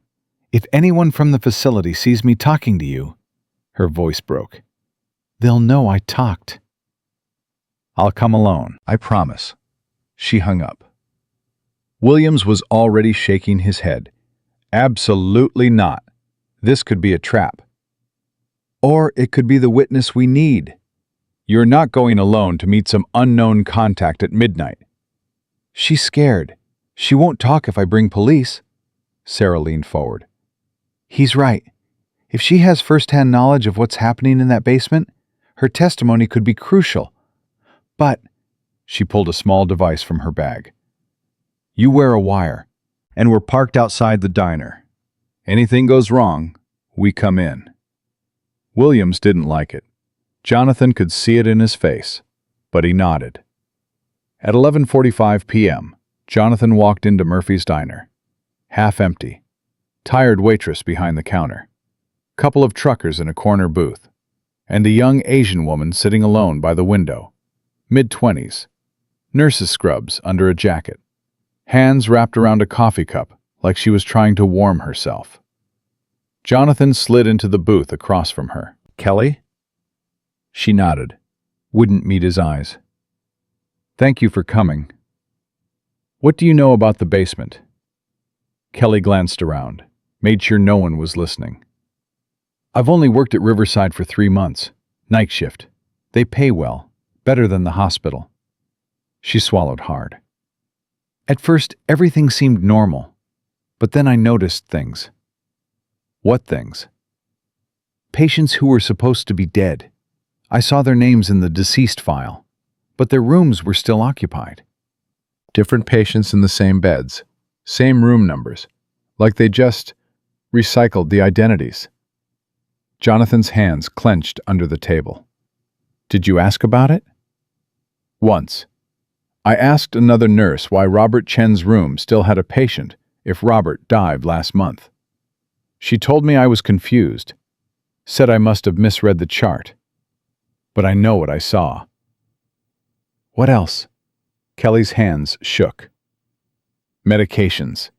If anyone from the facility sees me talking to you, her voice broke, they'll know I talked. I'll come alone, I promise. She hung up. Williams was already shaking his head. Absolutely not. This could be a trap. Or it could be the witness we need. You're not going alone to meet some unknown contact at midnight. She's scared. She won't talk if I bring police. Sarah leaned forward. He's right. If she has first-hand knowledge of what's happening in that basement, her testimony could be crucial. But, she pulled a small device from her bag. You wear a wire, and we're parked outside the diner. Anything goes wrong, we come in. Williams didn't like it. Jonathan could see it in his face, but he nodded. At 11:45 p.m., Jonathan walked into Murphy's diner. Half empty. Tired waitress behind the counter. Couple of truckers in a corner booth. And a young Asian woman sitting alone by the window. Mid-20s. Nurse's scrubs under a jacket. Hands wrapped around a coffee cup like she was trying to warm herself. Jonathan slid into the booth across from her. Kelly? She nodded. Wouldn't meet his eyes. Thank you for coming. What do you know about the basement? Kelly glanced around, made sure no one was listening. I've only worked at Riverside for 3 months. Night shift. They pay well, better than the hospital. She swallowed hard. At first, everything seemed normal, but then I noticed things. What things? Patients who were supposed to be dead. I saw their names in the deceased file, but their rooms were still occupied. Different patients in the same beds, same room numbers, like they just recycled the identities. Jonathan's hands clenched under the table. Did you ask about it? Once. I asked another nurse why Robert Chen's room still had a patient if Robert died last month. She told me I was confused, said I must have misread the chart. But I know what I saw. What else? Kelly's hands shook. Medications.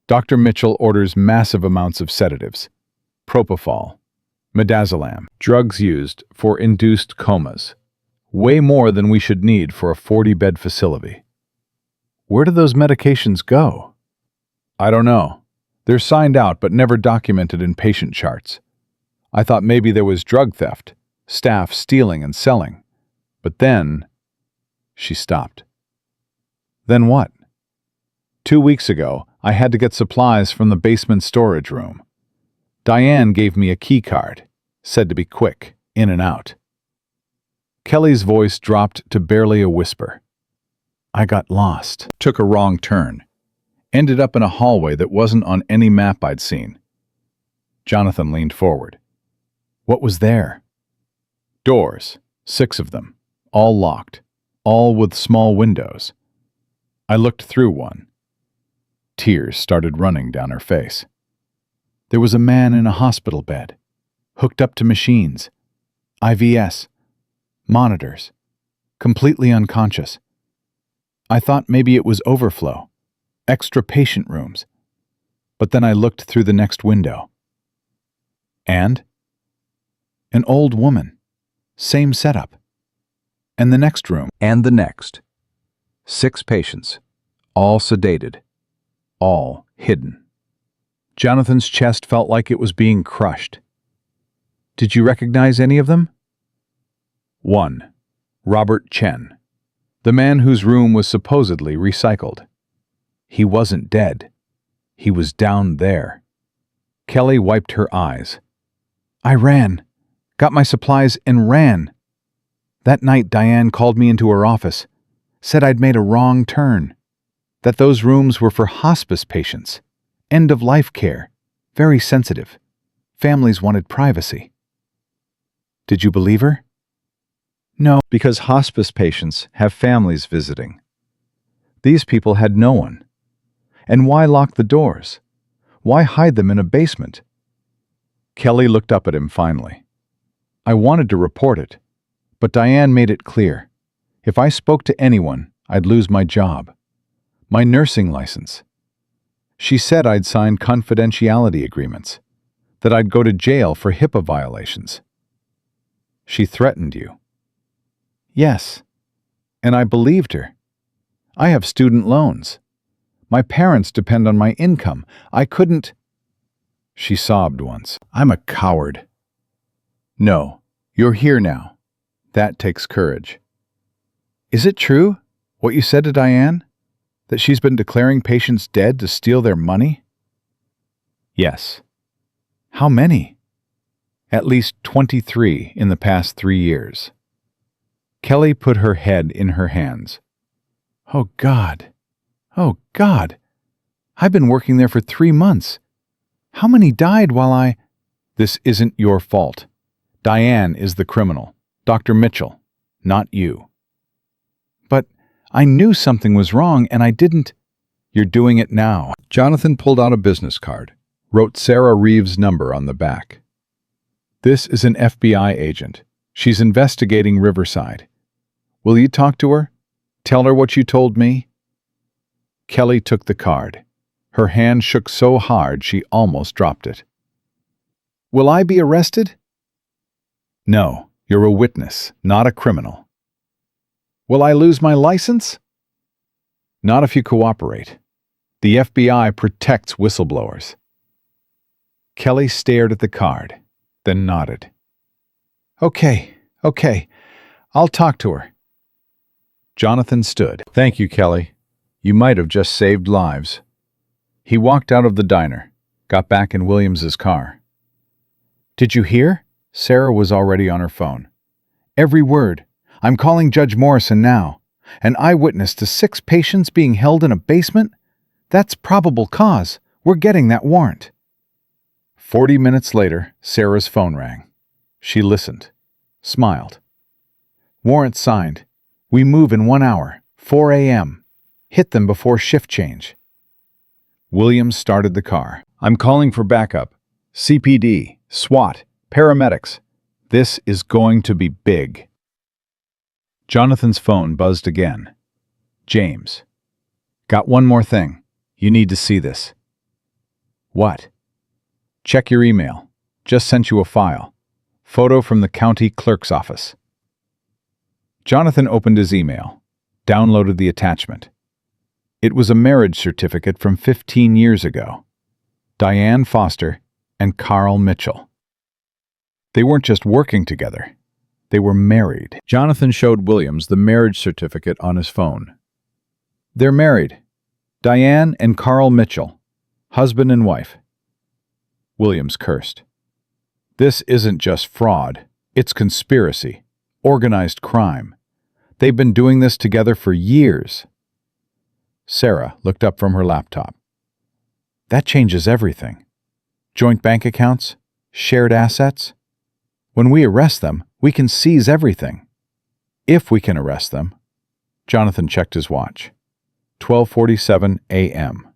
Dr. Mitchell orders massive amounts of sedatives, propofol, midazolam, drugs used for induced comas, way more than we should need for a 40-bed facility. Where do those medications go? I don't know. They're signed out but never documented in patient charts. I thought maybe there was drug theft, staff stealing and selling. But then... She stopped. Then what? 2 weeks ago, I had to get supplies from the basement storage room. Diane gave me a key card, said to be quick, in and out. Kelly's voice dropped to barely a whisper. I got lost, took a wrong turn, ended up in a hallway that wasn't on any map I'd seen. Jonathan leaned forward. What was there? Doors, 6 of them, all locked, all with small windows. I looked through one. Tears started running down her face. There was a man in a hospital bed, hooked up to machines, IVS, monitors, completely unconscious. I thought maybe it was overflow, extra patient rooms. But then I looked through the next window. And? An old woman, same setup. And the next room. And the next. 6 patients, all sedated, all hidden. Jonathan's chest felt like it was being crushed. Did you recognize any of them? 1. Robert Chen, the man whose room was supposedly recycled. He wasn't dead. He was down there. Kelly wiped her eyes. I ran, got my supplies and ran. That night Diane called me into her office, said I'd made a wrong turn, that those rooms were for hospice patients, end-of-life care, very sensitive. Families wanted privacy. Did you believe her? No, because hospice patients have families visiting. These people had no one. And why lock the doors? Why hide them in a basement? Kelly looked up at him finally. I wanted to report it, but Diane made it clear. If I spoke to anyone, I'd lose my job, my nursing license. She said I'd signed confidentiality agreements, that I'd go to jail for HIPAA violations. She threatened you. Yes, and I believed her. I have student loans. My parents depend on my income. I couldn't... She sobbed once. I'm a coward. No, you're here now. That takes courage. Is it true, what you said to Diane? That she's been declaring patients dead to steal their money? Yes. How many? At least 23 in the past 3 years. Kelly put her head in her hands. Oh, God. Oh, God. I've been working there for 3 months. How many died while I... This isn't your fault. Diane is the criminal. Dr. Mitchell, not you. But I knew something was wrong and I didn't... You're doing it now. Jonathan pulled out a business card, wrote Sarah Reeves' number on the back. This is an FBI agent. She's investigating Riverside. Will you talk to her? Tell her what you told me? Kelly took the card. Her hand shook so hard she almost dropped it. Will I be arrested? No, you're a witness, not a criminal. Will I lose my license? Not if you cooperate. The FBI protects whistleblowers. Kelly stared at the card, then nodded. Okay. I'll talk to her. Jonathan stood. Thank you, Kelly. You might have just saved lives. He walked out of the diner, got back in Williams's car. Did you hear? Sarah was already on her phone. Every word. I'm calling Judge Morrison now. An eyewitness to 6 patients being held in a basement? That's probable cause. We're getting that warrant. 40 minutes later, Sarah's phone rang. She listened, smiled. Warrant signed. We move in 1 hour, 4 a.m. Hit them before shift change. Williams started the car. I'm calling for backup. CPD, SWAT, paramedics. This is going to be big. Jonathan's phone buzzed again. James. Got one more thing. You need to see this. What? Check your email. Just sent you a file. Photo from the county clerk's office. Jonathan opened his email, downloaded the attachment. It was a marriage certificate from 15 years ago. Diane Foster and Carl Mitchell. They weren't just working together. They were married. Jonathan showed Williams the marriage certificate on his phone. They're married. Diane and Carl Mitchell, husband and wife. Williams cursed. This isn't just fraud. It's conspiracy. Organized crime. They've been doing this together for years. Sarah looked up from her laptop. That changes everything. Joint bank accounts, shared assets. When we arrest them, we can seize everything. If we can arrest them. Jonathan checked his watch. 12:47 a.m.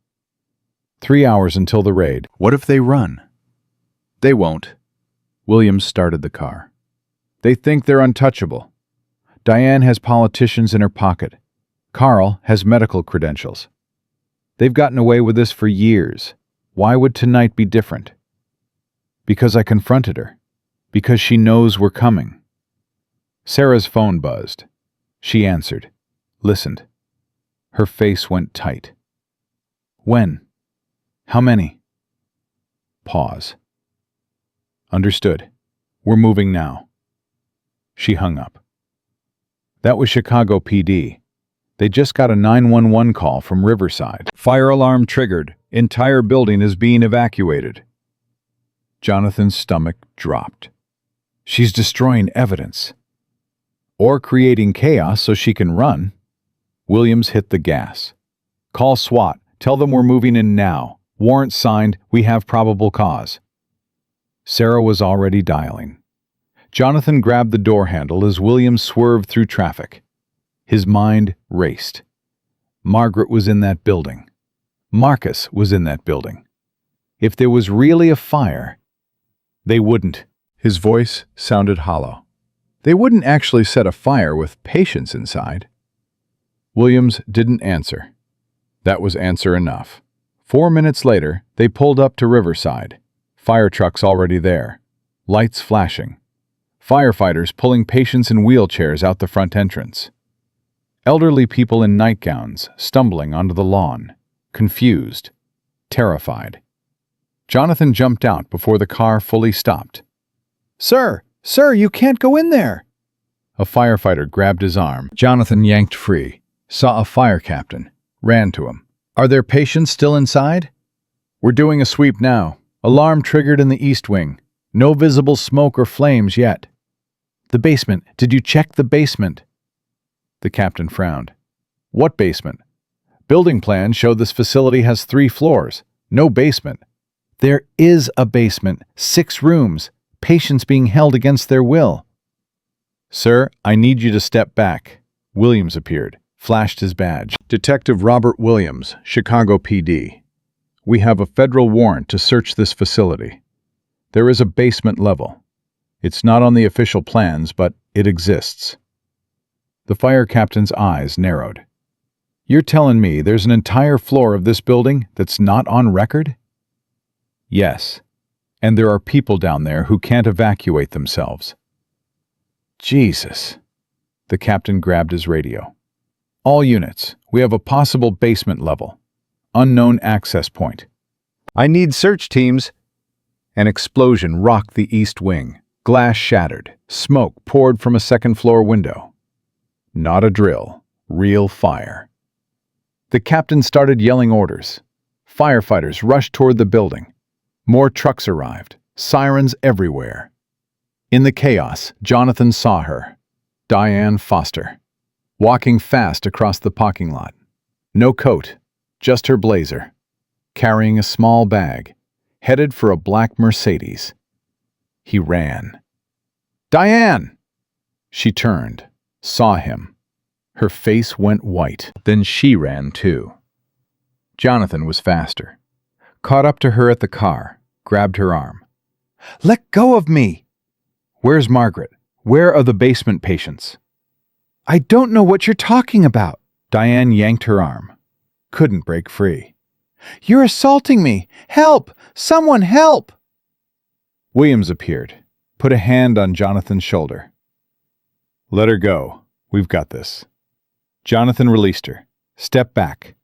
3 hours until the raid. What if they run? They won't. Williams started the car. They think they're untouchable. Diane has politicians in her pocket. Carl has medical credentials. They've gotten away with this for years. Why would tonight be different? Because I confronted her. Because she knows we're coming. Sarah's phone buzzed. She answered. Listened. Her face went tight. When? How many? Pause. Understood. We're moving now. She hung up. That was Chicago PD. They just got a 911 call from Riverside. Fire alarm triggered. Entire building is being evacuated. Jonathan's stomach dropped. She's destroying evidence. Or creating chaos so she can run. Williams hit the gas. Call SWAT. Tell them we're moving in now. Warrant signed. We have probable cause. Sarah was already dialing. Jonathan grabbed the door handle as Williams swerved through traffic. His mind raced. Margaret was in that building. Marcus was in that building. If there was really a fire, they wouldn't. His voice sounded hollow. They wouldn't actually set a fire with patients inside. Williams didn't answer. That was answer enough. 4 minutes later, they pulled up to Riverside. Fire trucks already there. Lights flashing. Firefighters pulling patients in wheelchairs out the front entrance. Elderly people in nightgowns stumbling onto the lawn, confused, terrified. Jonathan jumped out before the car fully stopped. Sir, you can't go in there. A firefighter grabbed his arm. Jonathan yanked free, saw a fire captain, ran to him. Are there patients still inside? We're doing a sweep now. Alarm triggered in the east wing. No visible smoke or flames yet. The basement. Did you check the basement? The captain frowned. What basement? Building plans show this facility has 3 floors. No basement. There is a basement. 6 rooms. Patients being held against their will. Sir, I need you to step back. Williams appeared, flashed his badge. Detective Robert Williams, Chicago PD. We have a federal warrant to search this facility. There is a basement level. It's not on the official plans, but it exists. The fire captain's eyes narrowed. You're telling me there's an entire floor of this building that's not on record? Yes. And there are people down there who can't evacuate themselves. Jesus. The captain grabbed his radio. All units, we have a possible basement level. Unknown access point. I need search teams. An explosion rocked the east wing. Glass shattered. Smoke poured from a second-floor window. Not a drill. Real fire. The captain started yelling orders. Firefighters rushed toward the building. More trucks arrived. Sirens everywhere. In the chaos, Jonathan saw her. Diane Foster. Walking fast across the parking lot. No coat, just her blazer. Carrying a small bag. Headed for a black Mercedes. He ran. "Diane!" She turned, saw him. Her face went white. Then she ran too. Jonathan was faster. Caught up to her at the car, grabbed her arm. "Let go of me!" "Where's Margaret? Where are the basement patients?" "I don't know what you're talking about." Diane yanked her arm. Couldn't break free. "You're assaulting me! Help! Someone help!" Williams appeared, put a hand on Jonathan's shoulder. "Let her go. We've got this." Jonathan released her. Step back.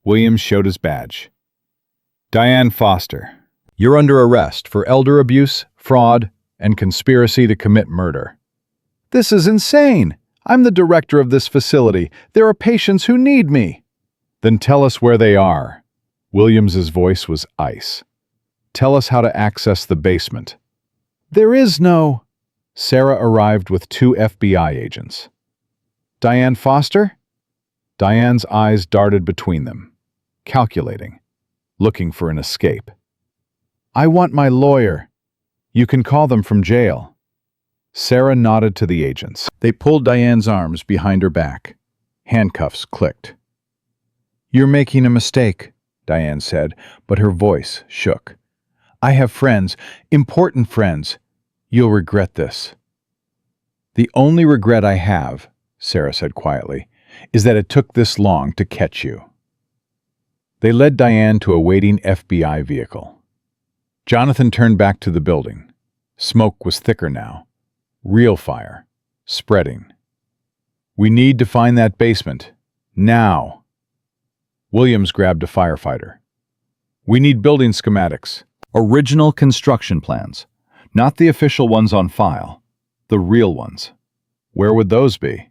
Williams showed his badge. "Diane Foster, you're under arrest for elder abuse, fraud, and conspiracy to commit murder." "This is insane! I'm the director of this facility. There are patients who need me." "Then tell us where they are." Williams's voice was ice. "Tell us how to access the basement." "There is no—" Sarah arrived with 2 FBI agents. "Diane Foster?" Diane's eyes darted between them, calculating, looking for an escape. "I want my lawyer. You can call them from jail." Sarah nodded to the agents. They pulled Diane's arms behind her back. Handcuffs clicked. "You're making a mistake," Diane said, but her voice shook. "I have friends, important friends. You'll regret this." "The only regret I have," Sarah said quietly, "is that it took this long to catch you." They led Diane to a waiting FBI vehicle. Jonathan turned back to the building. Smoke was thicker now. Real fire. Spreading. "We need to find that basement. Now." Williams grabbed a firefighter. "We need building schematics. Original construction plans. Not the official ones on file. The real ones." "Where would those be?"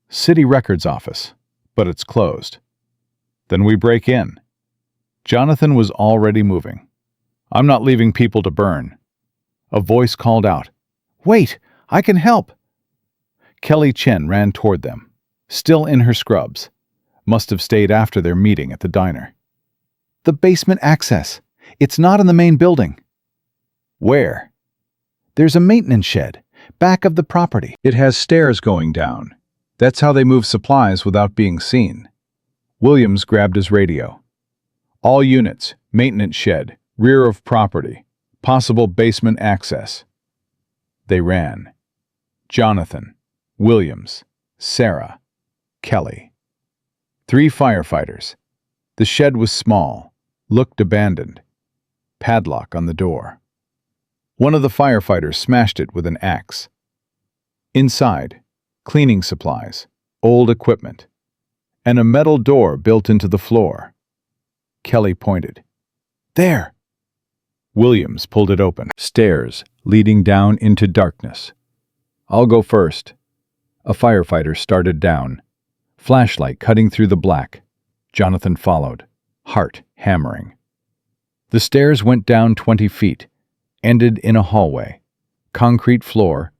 "City Records Office. But it's closed." "Then we break in." Jonathan was already moving. "I'm not leaving people to burn." A voice called out, "Wait, I can help." Kelly Chen ran toward them, still in her scrubs. Must have stayed after their meeting at the diner. "The basement access. It's not in the main building." "Where?" "There's a maintenance shed, back of the property. It has stairs going down. That's how they move supplies without being seen." Williams grabbed his radio. "All units, maintenance shed, rear of property, possible basement access." They ran. Jonathan, Williams, Sarah, Kelly. 3 firefighters. The shed was small, looked abandoned. Padlock on the door. One of the firefighters smashed it with an axe. Inside, cleaning supplies, old equipment, and a metal door built into the floor. Kelly pointed. "There!" Williams pulled it open. Stairs leading down into darkness. "I'll go first." A firefighter started down. Flashlight cutting through the black. Jonathan followed, heart hammering. The stairs went down 20 feet, ended in a hallway. Concrete floor,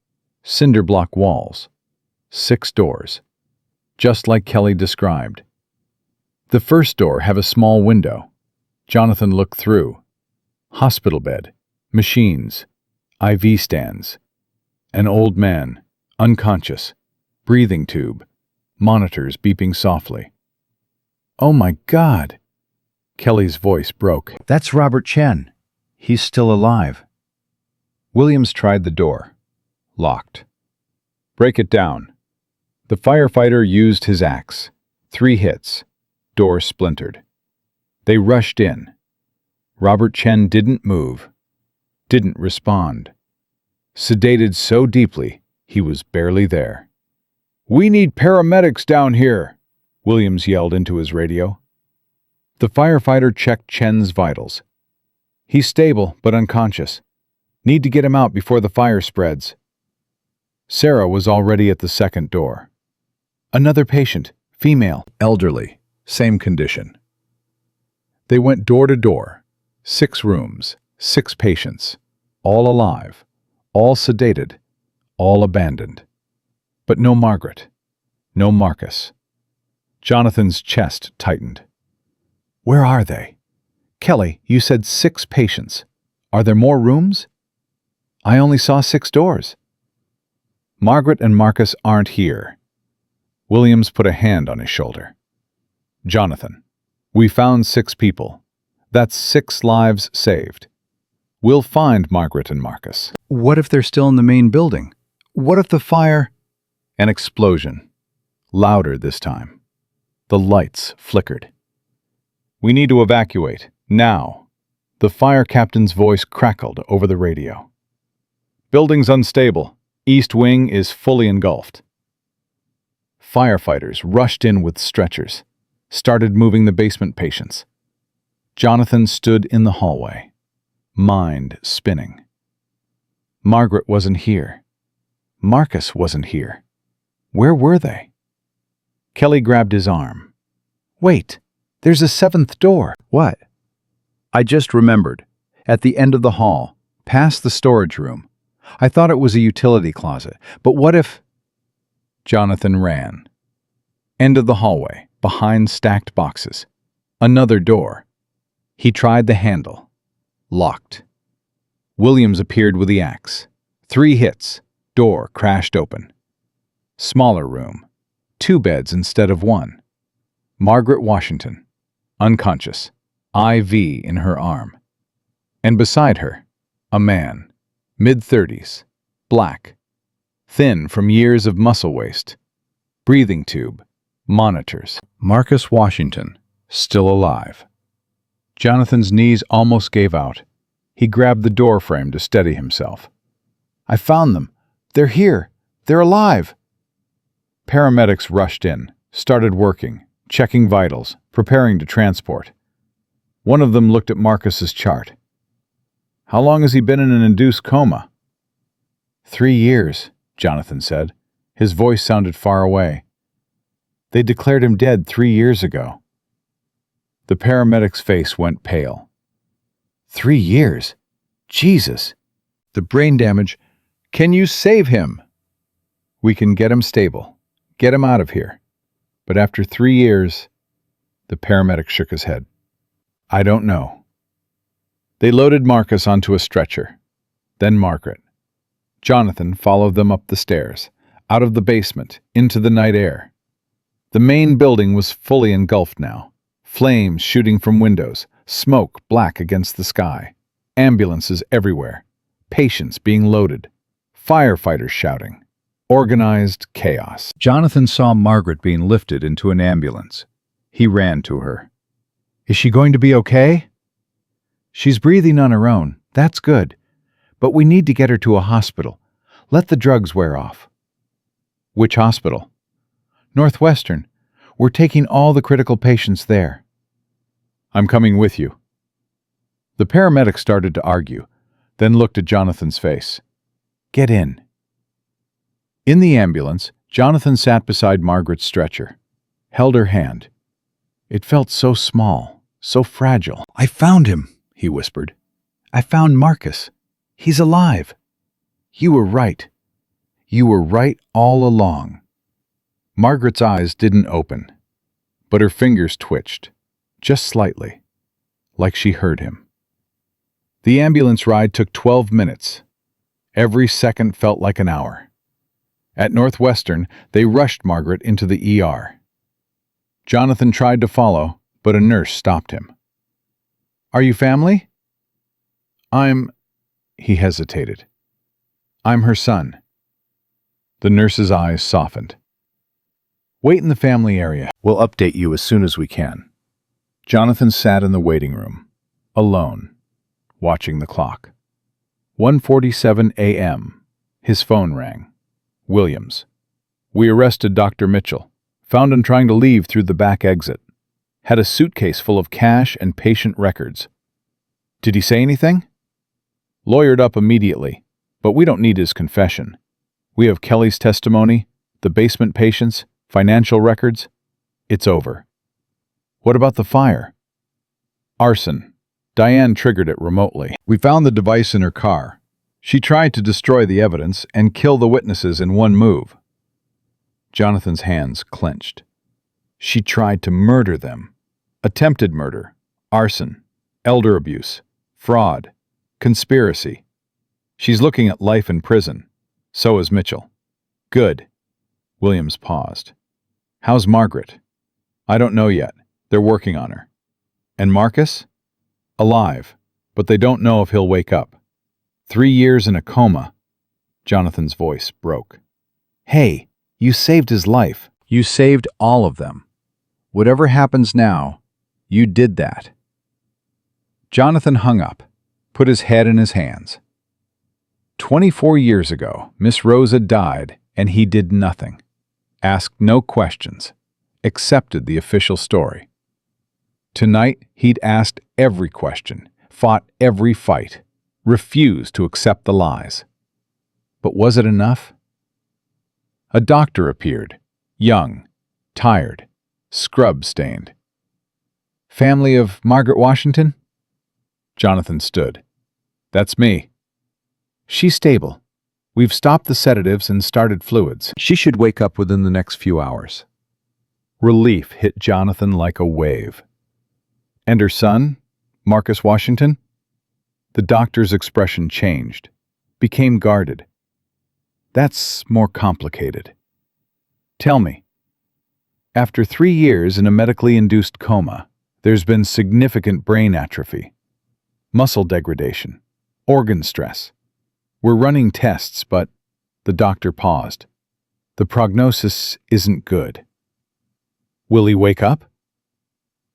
cinder block walls. 6 doors. Just like Kelly described. The first door had a small window. Jonathan looked through. Hospital bed, machines, IV stands. An old man, unconscious, breathing tube, monitors beeping softly. "Oh my God!" Kelly's voice broke. "That's Robert Chen. He's still alive." Williams tried the door. Locked. "Break it down." The firefighter used his axe. 3 hits. Door splintered. They rushed in. Robert Chen didn't move. Didn't respond. Sedated so deeply, he was barely there. "We need paramedics down here," Williams yelled into his radio. The firefighter checked Chen's vitals. "He's stable, but unconscious. Need to get him out before the fire spreads. Sarah was already at the second door. Another patient, female, Elderly, same condition. They went door to door. 6 rooms, 6 patients, all alive, all sedated, all abandoned. But no Margaret, no Marcus. Jonathan's chest tightened. Where are they? Kelly, you said 6 patients. Are there more rooms? I only saw 6 doors. Margaret and Marcus aren't here. Williams put a hand on his shoulder. Jonathan, we found 6 people. That's 6 lives saved. We'll find Margaret and Marcus. What if they're still in the main building? What if the fire... An explosion. Louder this time. The lights flickered. We need to evacuate, now. The fire captain's voice crackled over the radio. Building's unstable. East wing is fully engulfed. Firefighters rushed in with stretchers, started moving the basement patients. Jonathan stood in the hallway, mind spinning. Margaret wasn't here. Marcus wasn't here. Where were they? Kelly grabbed his arm. Wait, there's a 7th door. What? I just remembered. At the end of the hall, past the storage room. I thought it was a utility closet, but what if... Jonathan ran. End of the hallway, behind stacked boxes. Another door. He tried the handle. Locked. Williams appeared with the axe. 3 hits. Door crashed open. Smaller room. 2 beds instead of 1. Margaret Washington. Unconscious. IV in her arm. And beside her, a man. Mid-30s. Black. Thin from years of muscle waste. Breathing tube. Monitors. Marcus Washington. Still alive. Jonathan's knees almost gave out. He grabbed the door frame to steady himself. I found them. They're here. They're alive. Paramedics rushed in, started working, checking vitals, preparing to transport. One of them looked at Marcus's chart. How long has he been in an induced coma? 3 years, Jonathan said. His voice sounded far away. They declared him dead 3 years ago. The paramedic's face went pale. 3 years? Jesus! The brain damage. Can you save him? We can get him stable. Get him out of here. But after 3 years, the paramedic shook his head. I don't know. They loaded Marcus onto a stretcher. Then Margaret. Jonathan followed them up the stairs, out of the basement, into the night air. The main building was fully engulfed now. Flames shooting from windows, smoke black against the sky. Ambulances everywhere. Patients being loaded. Firefighters shouting. Organized chaos. Jonathan saw Margaret being lifted into an ambulance. He ran to her. Is she going to be okay? She's breathing on her own. That's good. But we need to get her to a hospital. Let the drugs wear off. Which hospital? Northwestern. We're taking all the critical patients there. I'm coming with you. The paramedic started to argue, then looked at Jonathan's face. Get in. In the ambulance, Jonathan sat beside Margaret's stretcher, held her hand. It felt so small, so fragile. I found him, he whispered. I found Marcus. He's alive. You were right. You were right all along. Margaret's eyes didn't open, but her fingers twitched, just slightly, like she heard him. The ambulance ride took 12 minutes. Every second felt like an hour. At Northwestern, they rushed Margaret into the ER. Jonathan tried to follow, but a nurse stopped him. Are you family? He hesitated. I'm her son. The nurse's eyes softened. Wait in the family area. We'll update you as soon as we can. Jonathan sat in the waiting room, alone, watching the clock. 1:47 a.m. His phone rang. Williams. We arrested Dr. Mitchell. Found him trying to leave through the back exit. Had a suitcase full of cash and patient records. Did he say anything? Lawyered up immediately, but we don't need his confession. We have Kelly's testimony, the basement patients, financial records. It's over. What about the fire? Arson. Diane triggered it remotely. We found the device in her car. She tried to destroy the evidence and kill the witnesses in one move. Jonathan's hands clenched. She tried to murder them. Attempted murder, arson, elder abuse, fraud, conspiracy. She's looking at life in prison. So is Mitchell. Good. Williams paused. How's Margaret? I don't know yet. They're working on her. And Marcus? Alive, but they don't know if he'll wake up. 3 years in a coma. Jonathan's voice broke. Hey, you saved his life. You saved all of them. Whatever happens now, you did that. Jonathan hung up, put his head in his hands. 24 years ago, Miss Rosa died, and he did nothing. Asked no questions. Accepted the official story. Tonight, he'd asked every question, fought every fight, refused to accept the lies. But was it enough? A doctor appeared, young, tired, scrub-stained. Family of Margaret Washington? Jonathan stood. That's me. She's stable. We've stopped the sedatives and started fluids. She should wake up within the next few hours. Relief hit Jonathan like a wave. And her son, Marcus Washington? The doctor's expression changed, became guarded. That's more complicated. Tell me. After 3 years in a medically induced coma, there's been significant brain atrophy, muscle degradation, organ stress. We're running tests, but the doctor paused. The prognosis isn't good. Will he wake up?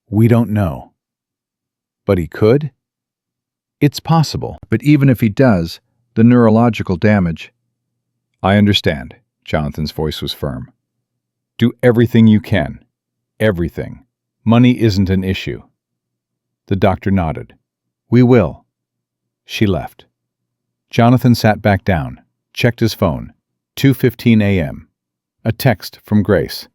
We don't know. But he could? It's possible. But even if he does, the neurological damage... I understand. Jonathan's voice was firm. Do everything you can. Everything. Money isn't an issue. The doctor nodded. We will. She left. Jonathan sat back down, checked his phone. 2:15 a.m. A text from Grace.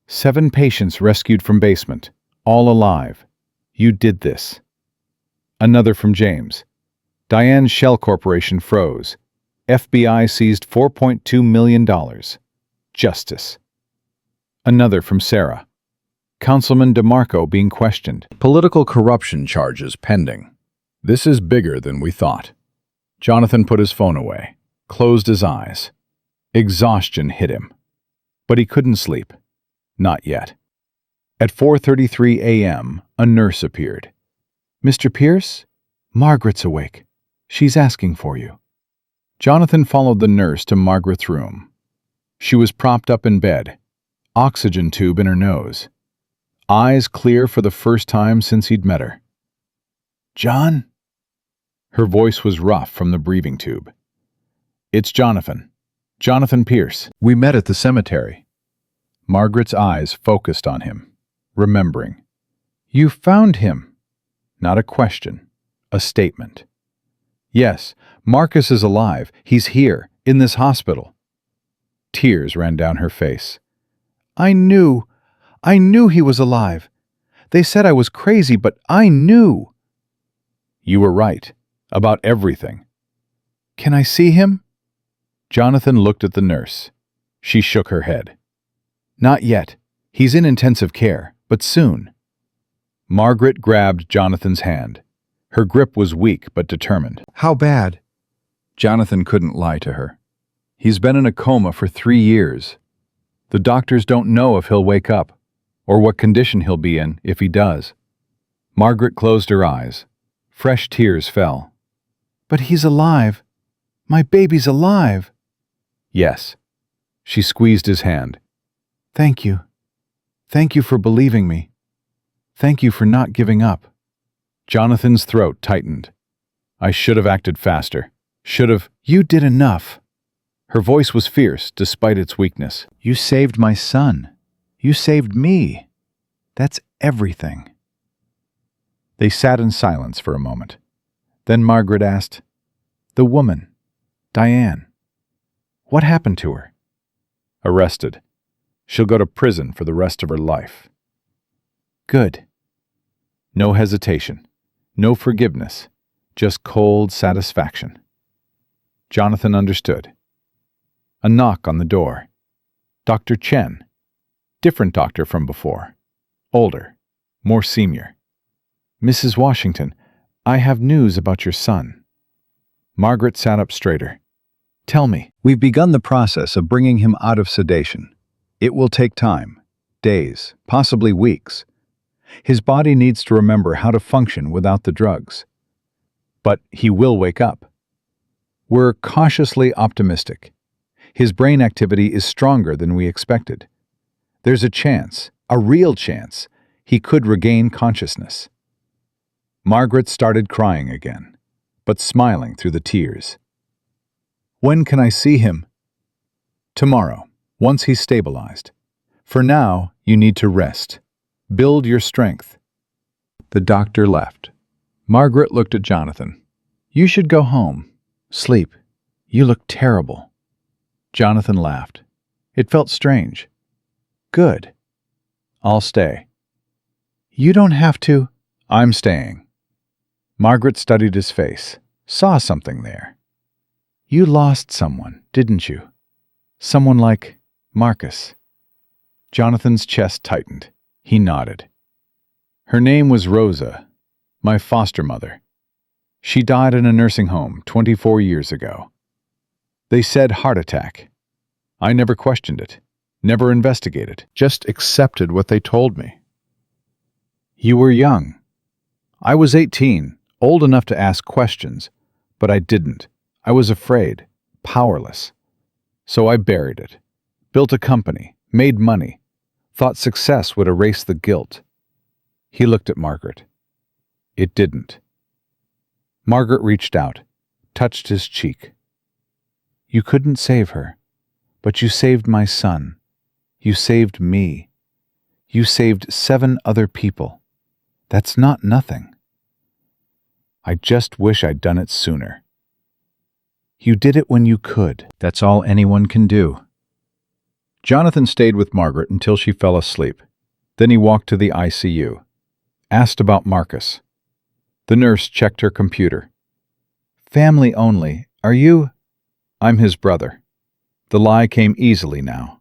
7 patients rescued from basement, all alive. You did this. Another from James. Diane's Shell Corporation froze. FBI seized $4.2 million. Justice. Another from Sarah. Councilman DeMarco being questioned. Political corruption charges pending. This is bigger than we thought. Jonathan put his phone away, closed his eyes. Exhaustion hit him. But he couldn't sleep. Not yet. At 4:33 a.m., a nurse appeared. Mr. Pierce? Margaret's awake. She's asking for you. Jonathan followed the nurse to Margaret's room. She was propped up in bed, oxygen tube in her nose. Eyes clear for the first time since he'd met her. John? Her voice was rough from the breathing tube. It's Jonathan. Jonathan Pierce. We met at the cemetery. Margaret's eyes focused on him, remembering. You found him. Not a question, a statement. Yes, Marcus is alive. He's here, in this hospital. Tears ran down her face. I knew he was alive. They said I was crazy, but I knew. You were right, about everything. Can I see him? Jonathan looked at the nurse. She shook her head. Not yet. He's in intensive care, but soon. Margaret grabbed Jonathan's hand. Her grip was weak but determined. How bad? Jonathan couldn't lie to her. He's been in a coma for 3 years. The doctors don't know if he'll wake up, or what condition he'll be in if he does. Margaret closed her eyes. Fresh tears fell. But he's alive. My baby's alive. Yes. She squeezed his hand. Thank you. Thank you for believing me. Thank you for not giving up. Jonathan's throat tightened. I should have acted faster. Should have. You did enough. Her voice was fierce despite its weakness. You saved my son. You saved me. That's everything. They sat in silence for a moment. Then Margaret asked, The woman, Diane. What happened to her? Arrested. She'll go to prison for the rest of her life. Good. No hesitation. No forgiveness. Just cold satisfaction. Jonathan understood. A knock on the door. Dr. Chen. Different doctor from before. Older. More senior. Mrs. Washington, I have news about your son. Margaret sat up straighter. Tell me. We've begun the process of bringing him out of sedation. It will take time. Days, possibly weeks. His body needs to remember how to function without the drugs. But he will wake up. We're cautiously optimistic. His brain activity is stronger than we expected. There's a chance, a real chance, he could regain consciousness. Margaret started crying again, but smiling through the tears. When can I see him? Tomorrow, once he's stabilized. For now, you need to rest. Build your strength. The doctor left. Margaret looked at Jonathan. You should go home. Sleep. You look terrible. Jonathan laughed. It felt strange. Good. I'll stay. You don't have to. I'm staying. Margaret studied his face, saw something there. You lost someone, didn't you? Someone like Marcus. Jonathan's chest tightened. He nodded. Her name was Rosa, my foster mother. She died in a nursing home 24 years ago. They said heart attack. I never questioned it, never investigated, just accepted what they told me. You were young. I was 18, old enough to ask questions, but I didn't. I was afraid, powerless. So I buried it, built a company, made money, thought success would erase the guilt. He looked at Margaret. It didn't. Margaret reached out, touched his cheek. You couldn't save her, but you saved my son. You saved me. You saved 7 other people. That's not nothing. I just wish I'd done it sooner. You did it when you could. That's all anyone can do. Jonathan stayed with Margaret until she fell asleep. Then he walked to the ICU, asked about Marcus. The nurse checked her computer. Family only. Are you? I'm his brother. The lie came easily now.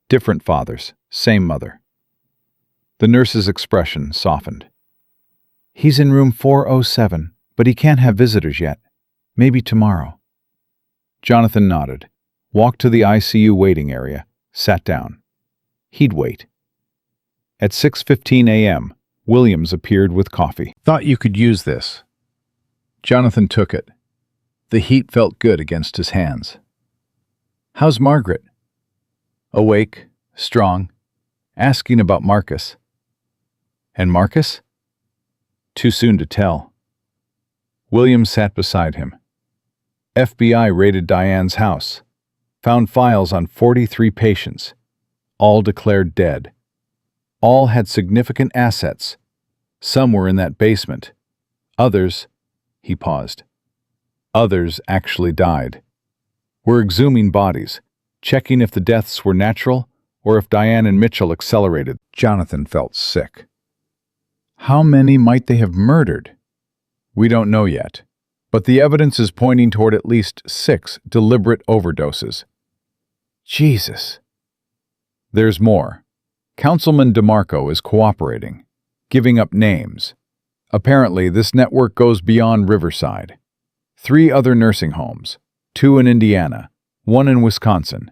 Different fathers, same mother. The nurse's expression softened. He's in room 407, but he can't have visitors yet. Maybe tomorrow. Jonathan nodded, walked to the ICU waiting area, sat down. He'd wait. At 6:15 a.m., Williams appeared with coffee. Thought you could use this. Jonathan took it. The heat felt good against his hands. How's Margaret? Awake, strong, asking about Marcus. And Marcus? Too soon to tell. Williams sat beside him. FBI raided Diane's house, found files on 43 patients, all declared dead. All had significant assets. Some were in that basement. Others, he paused. Others actually died. We're exhuming bodies, checking if the deaths were natural or if Diane and Mitchell accelerated. Jonathan felt sick. How many might they have murdered? We don't know yet, but the evidence is pointing toward at least 6 deliberate overdoses. Jesus. There's more. Councilman DeMarco is cooperating, giving up names. Apparently, this network goes beyond Riverside. 3 other nursing homes, 2 in Indiana, 1 in Wisconsin.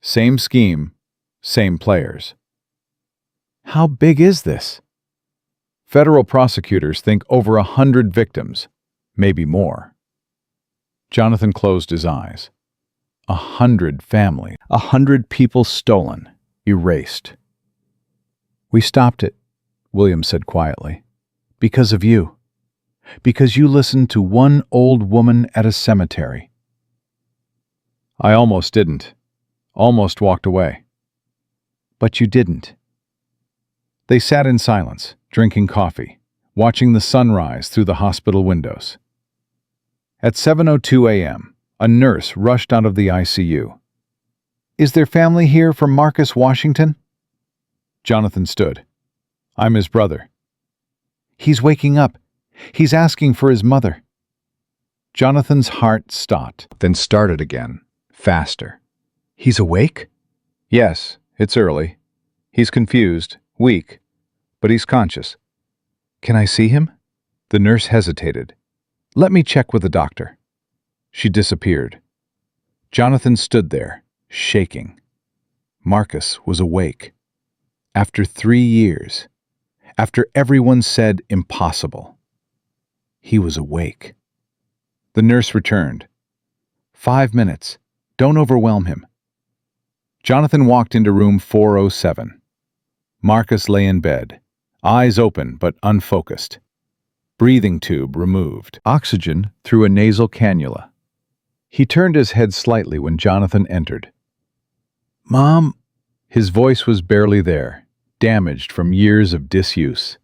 Same scheme, same players. How big is this? Federal prosecutors think over 100 victims, maybe more. Jonathan closed his eyes. 100 families, 100 people stolen, erased. We stopped it, William said quietly, because of you. Because you listened to one old woman at a cemetery. I almost didn't. Almost walked away. But you didn't. They sat in silence, drinking coffee, watching the sunrise through the hospital windows. At 7:02 a.m., a nurse rushed out of the ICU. "Is there family here for Marcus Washington?" Jonathan stood. "I'm his brother." "He's waking up. He's asking for his mother." Jonathan's heart stopped, then started again, faster. "He's awake?" "Yes, it's early. He's confused, weak, but he's conscious." "Can I see him?" The nurse hesitated. "Let me check with the doctor." She disappeared. Jonathan stood there, shaking. Marcus was awake. After 3 years. After everyone said impossible. He was awake. The nurse returned. 5 minutes. Don't overwhelm him." Jonathan walked into room 407. Marcus lay in bed, eyes open but unfocused. Breathing tube removed. Oxygen through a nasal cannula. He turned his head slightly when Jonathan entered. "Mom?" His voice was barely there, damaged from years of disuse.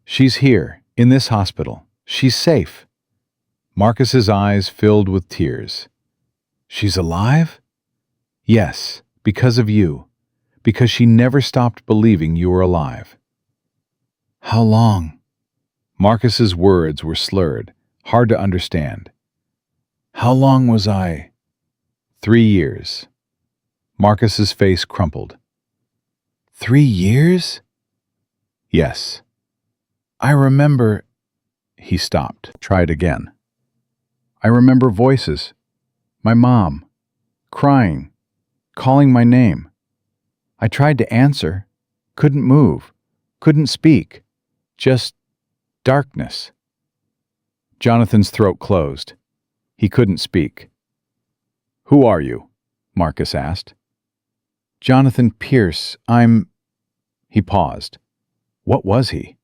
"She's here, in this hospital. She's safe." Marcus's eyes filled with tears. "She's alive?" "Yes, because of you. Because she never stopped believing you were alive." "How long?" Marcus's words were slurred, hard to understand. "How long was I?" 3 years. Marcus's face crumpled. 3 years? "Yes." "I remember—" He stopped, tried again. "I remember voices. My mom. Crying. Calling my name. I tried to answer. Couldn't move. Couldn't speak. Just darkness." Jonathan's throat closed. He couldn't speak. "Who are you?" Marcus asked. "Jonathan Pierce. I'm—" He paused. What was he?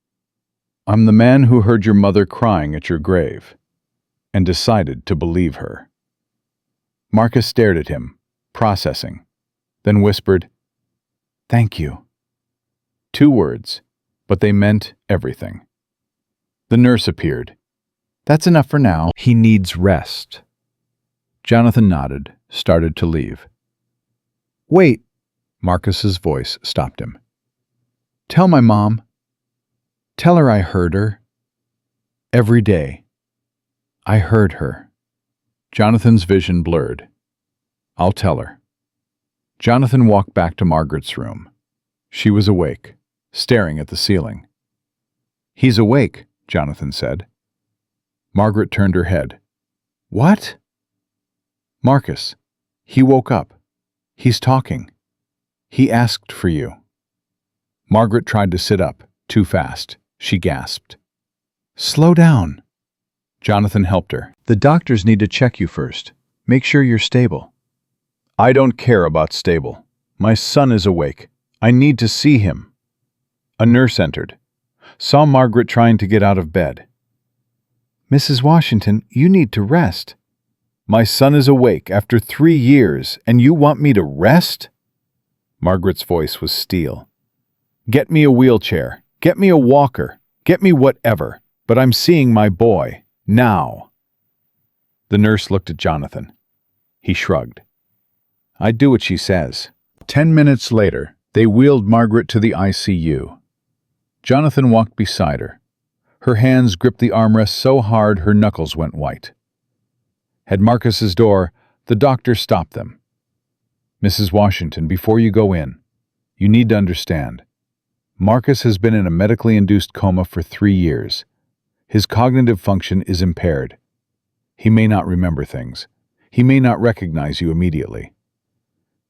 "I'm the man who heard your mother crying at your grave and decided to believe her." Marcus stared at him, processing, then whispered, "Thank you." 2 words, but they meant everything. The nurse appeared. "That's enough for now. He needs rest." Jonathan nodded, started to leave. "Wait," Marcus's voice stopped him. "Tell my mom. Tell her I heard her. Every day. I heard her." Jonathan's vision blurred. "I'll tell her." Jonathan walked back to Margaret's room. She was awake, staring at the ceiling. "He's awake," Jonathan said. Margaret turned her head. "What?" "Marcus. He woke up. He's talking. He asked for you." Margaret tried to sit up, too fast. She gasped. "Slow down." Jonathan helped her. "The doctors need to check you first. Make sure you're stable." "I don't care about stable. My son is awake. I need to see him." A nurse entered. Saw Margaret trying to get out of bed. "Mrs. Washington, you need to rest." "My son is awake after 3 years, and you want me to rest?" Margaret's voice was steel. "Get me a wheelchair. Get me a walker. Get me whatever. But I'm seeing my boy. Now." The nurse looked at Jonathan. He shrugged. "I do what she says." 10 minutes later, they wheeled Margaret to the ICU. Jonathan walked beside her. Her hands gripped the armrest so hard her knuckles went white. At Marcus's door, the doctor stopped them. "Mrs. Washington, before you go in, you need to understand. Marcus has been in a medically induced coma for 3 years. His cognitive function is impaired. He may not remember things. He may not recognize you immediately."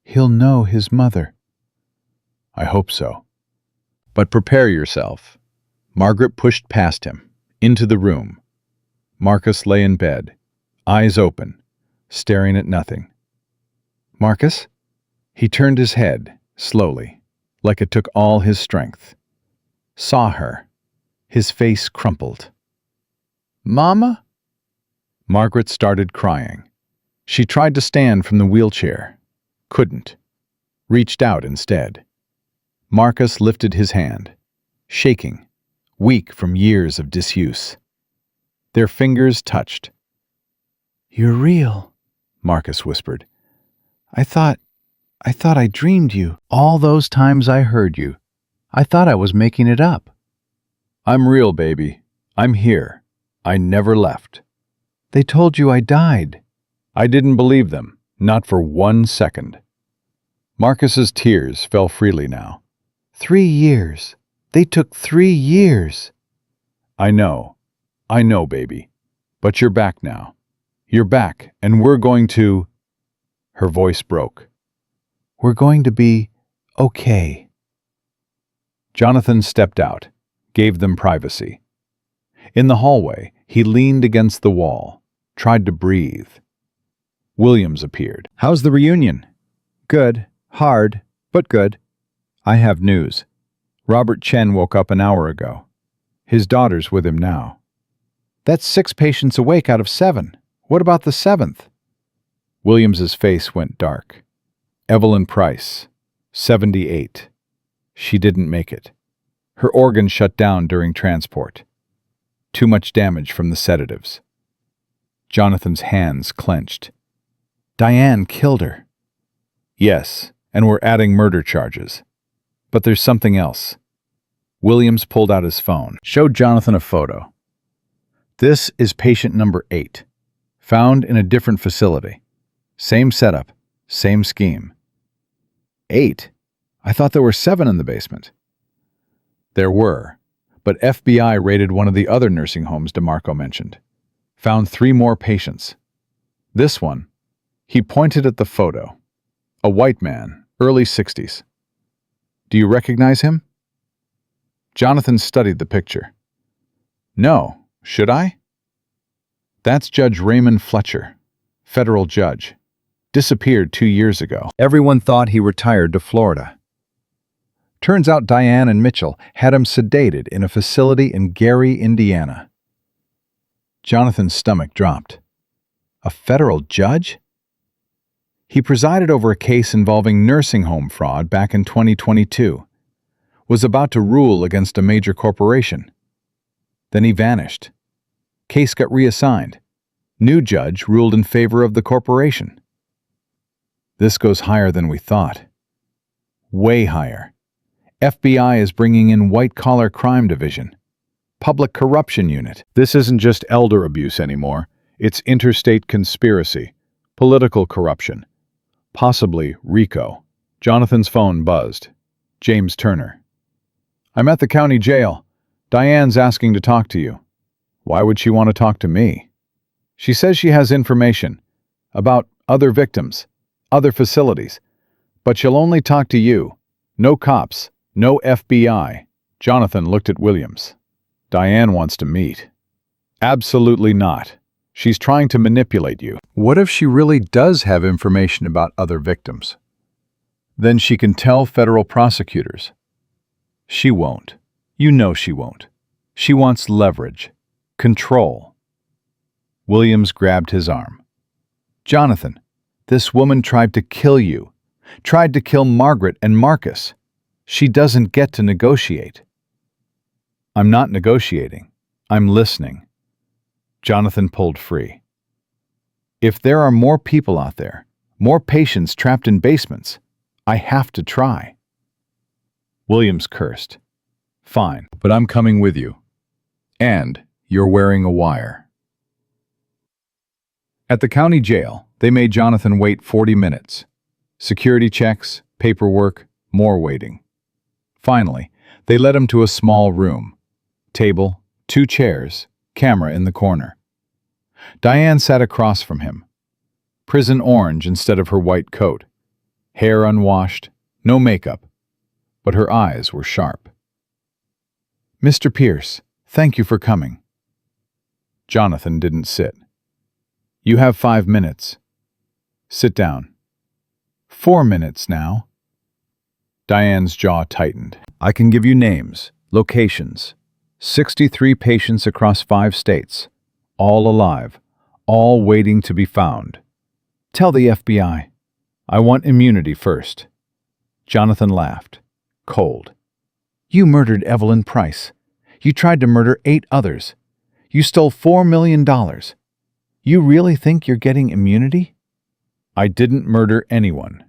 "He'll know his mother." "I hope so. But prepare yourself." Margaret pushed past him, into the room. Marcus lay in bed, eyes open, staring at nothing. "Marcus?" He turned his head, slowly, like it took all his strength. Saw her. His face crumpled. "Mama?" Margaret started crying. She tried to stand from the wheelchair. Couldn't. Reached out instead. Marcus lifted his hand, shaking, weak from years of disuse. Their fingers touched. You're real, Marcus whispered. I thought I dreamed you. All those times I heard you. I thought I was making it up. I'm real, baby. I'm here. I never left. They told you I died. I didn't believe them, not for 1 second. Marcus's tears fell freely now. 3 years. They took 3 years. I know, baby. But you're back now. You're back, and we're going to... Her voice broke. We're going to be okay. Jonathan stepped out, gave them privacy. In the hallway, he leaned against the wall, tried to breathe. Williams appeared. How's the reunion? Good. Hard, but good. I have news. Robert Chen woke up an hour ago. His daughter's with him now. That's 6 patients awake out of 7. What about the 7th? Williams's face went dark. Evelyn Price, 78. She didn't make it. Her organs shut down during transport. Too much damage from the sedatives. Jonathan's hands clenched. Diane killed her. Yes, and we're adding murder charges. But there's something else. Williams pulled out his phone, showed Jonathan a photo. This is patient number 8, found in a different facility. Same setup, same scheme. 8? I thought there were 7 in the basement. There were, but FBI raided one of the other nursing homes DeMarco mentioned. Found 3 more patients. This one, he pointed at the photo. A white man, early 60s. Do you recognize him? Jonathan studied the picture. No, should I? That's Judge Raymond Fletcher, federal judge. Disappeared 2 years ago. Everyone thought he retired to Florida. Turns out Diane and Mitchell had him sedated in a facility in Gary, Indiana. Jonathan's stomach dropped. A federal judge? He presided over a case involving nursing home fraud back in 2022. Was about to rule against a major corporation. Then he vanished. Case got reassigned. New judge ruled in favor of the corporation. This goes higher than we thought. Way higher. FBI is bringing in white-collar crime division. Public corruption unit. This isn't just elder abuse anymore. It's interstate conspiracy. Political corruption. Possibly RICO. Jonathan's phone buzzed. James Turner. I'm at the county jail. Diane's asking to talk to you. Why would she want to talk to me? She says she has information about other victims, other facilities, but she'll only talk to you. No cops, no FBI. Jonathan looked at Williams. Diane wants to meet. Absolutely not. She's trying to manipulate you. What if she really does have information about other victims? Then she can tell federal prosecutors. She won't. You know she won't. She wants leverage. Control. Williams grabbed his arm. Jonathan, this woman tried to kill you. Tried to kill Margaret and Marcus. She doesn't get to negotiate. I'm not negotiating. I'm listening. Jonathan pulled free. If there are more people out there, more patients trapped in basements, I have to try. Williams cursed. Fine, but I'm coming with you. And you're wearing a wire. At the county jail, they made Jonathan wait 40 minutes. Security checks, paperwork, more waiting. Finally, they led him to a small room. Table, 2 chairs, camera in the corner. Diane sat across from him. Prison orange instead of her white coat. Hair unwashed, no makeup. But her eyes were sharp. Mr. Pierce, thank you for coming. Jonathan didn't sit. You have 5 minutes. Sit down. 4 minutes now. Diane's jaw tightened. I can give you names, locations. 63 patients across 5 states. All alive. All waiting to be found. Tell the FBI. I want immunity first. Jonathan laughed. Cold. You murdered Evelyn Price. You tried to murder 8 others. You stole $4 million. You really think you're getting immunity? I didn't murder anyone.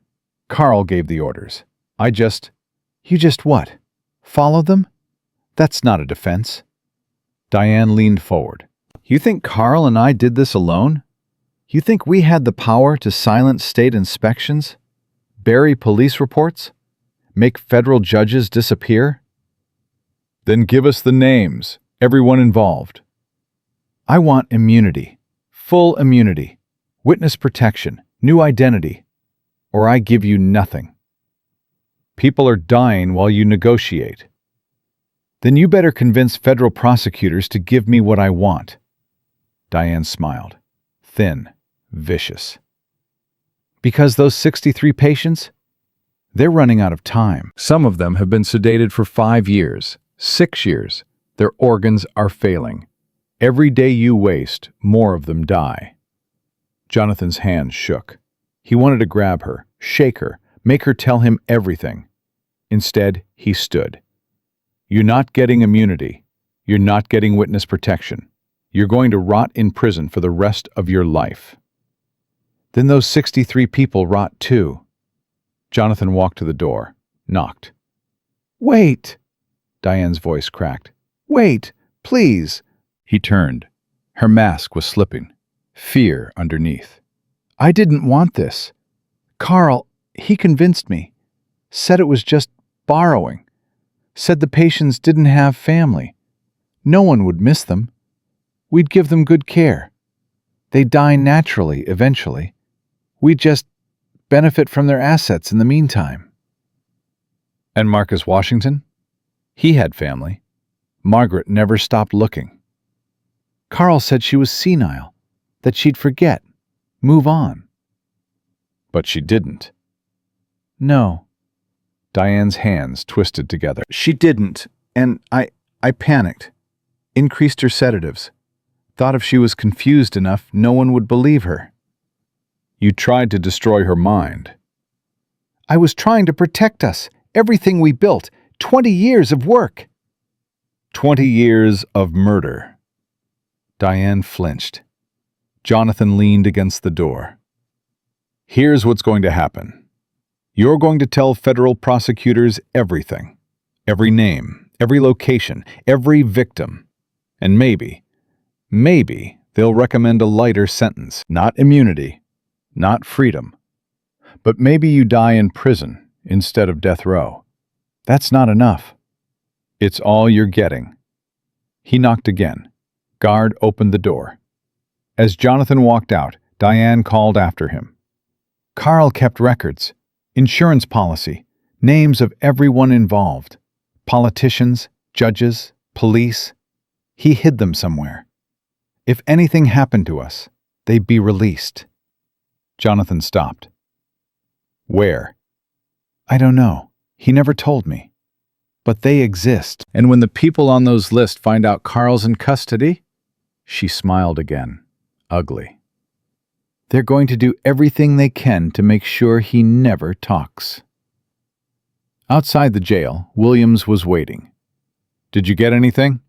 Carl gave the orders. You just what? Follow them? That's not a defense. Diane leaned forward. You think Carl and I did this alone? You think we had the power to silence state inspections? Bury police reports? Make federal judges disappear? Then give us the names, everyone involved. I want immunity. Full immunity. Witness protection. New identity. Or I give you nothing. People are dying while you negotiate. Then you better convince federal prosecutors to give me what I want. Diane smiled. Thin, vicious. Because those 63 patients? They're running out of time. Some of them have been sedated for 5 years, 6 years. Their organs are failing. Every day you waste, more of them die. Jonathan's hands shook. He wanted to grab her, shake her, make her tell him everything. Instead, he stood. You're not getting immunity. You're not getting witness protection. You're going to rot in prison for the rest of your life. Then those 63 people rot too. Jonathan walked to the door, knocked. Wait! Diane's voice cracked. Wait, please! He turned. Her mask was slipping. Fear underneath. I didn't want this. Carl, he convinced me. Said it was just borrowing. Said the patients didn't have family. No one would miss them. We'd give them good care. They'd die naturally eventually. We'd just benefit from their assets in the meantime. And Marcus Washington? He had family. Margaret never stopped looking. Carl said she was senile, that she'd forget, move on. But she didn't. No. Diane's hands twisted together. She didn't, and I panicked. Increased her sedatives. Thought if she was confused enough, no one would believe her. You tried to destroy her mind. I was trying to protect us. Everything we built. 20 years of work. 20 years of murder. Diane flinched. Jonathan leaned against the door. Here's what's going to happen. You're going to tell federal prosecutors everything. Every name, every location, every victim. And maybe they'll recommend a lighter sentence. Not immunity, not freedom. But maybe you die in prison instead of death row. That's not enough. It's all you're getting. He knocked again. Guard opened the door. As Jonathan walked out, Diane called after him. Carl kept records, insurance policy, names of everyone involved. Politicians, judges, police. He hid them somewhere. If anything happened to us, they'd be released. Jonathan stopped. Where? I don't know. He never told me. But they exist. And when the people on those lists find out Carl's in custody? She smiled again, ugly. They're going to do everything they can to make sure he never talks. Outside the jail, Williams was waiting. Did you get anything?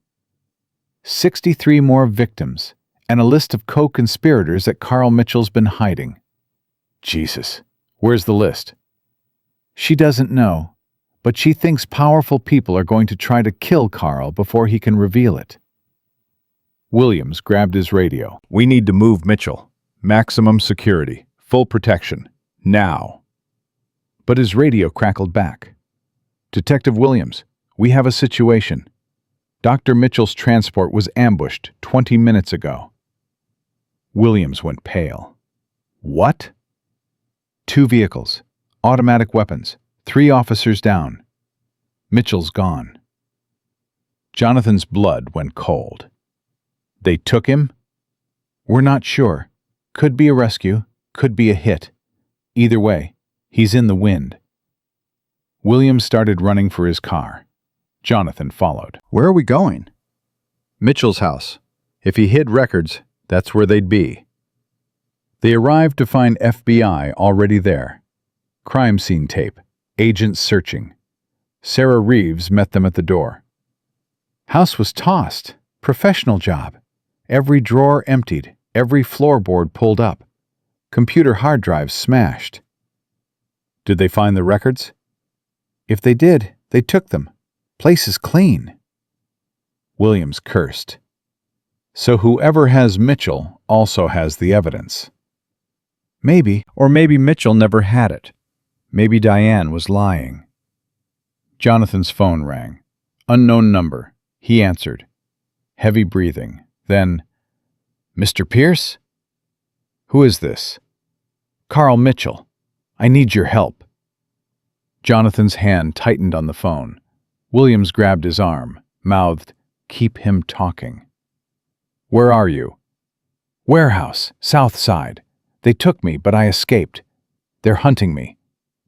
63 more victims, and a list of co-conspirators that Carl Mitchell's been hiding. Jesus, where's the list? She doesn't know, but she thinks powerful people are going to try to kill Carl before he can reveal it. Williams grabbed his radio. We need to move Mitchell. Maximum security. Full protection. Now. But his radio crackled back. Detective Williams, we have a situation. Dr. Mitchell's transport was ambushed 20 minutes ago. Williams went pale. What? 2 vehicles. Automatic weapons. 3 officers down. Mitchell's gone. Jonathan's blood went cold. They took him? We're not sure. Could be a rescue, could be a hit. Either way, he's in the wind. Williams started running for his car. Jonathan followed. Where are we going? Mitchell's house. If he hid records, that's where they'd be. They arrived to find FBI already there. Crime scene tape. Agents searching. Sarah Reeves met them at the door. House was tossed. Professional job. Every drawer emptied. Every floorboard pulled up. Computer hard drives smashed. Did they find the records? If they did, they took them. Place is clean. Williams cursed. So whoever has Mitchell also has the evidence. Maybe, or maybe Mitchell never had it. Maybe Diane was lying. Jonathan's phone rang. Unknown number. He answered. Heavy breathing. Then, Mr. Pierce? Who is this? Carl Mitchell. I need your help. Jonathan's hand tightened on the phone. Williams grabbed his arm, mouthed, Keep him talking. Where are you? Warehouse, South Side. They took me, but I escaped. They're hunting me.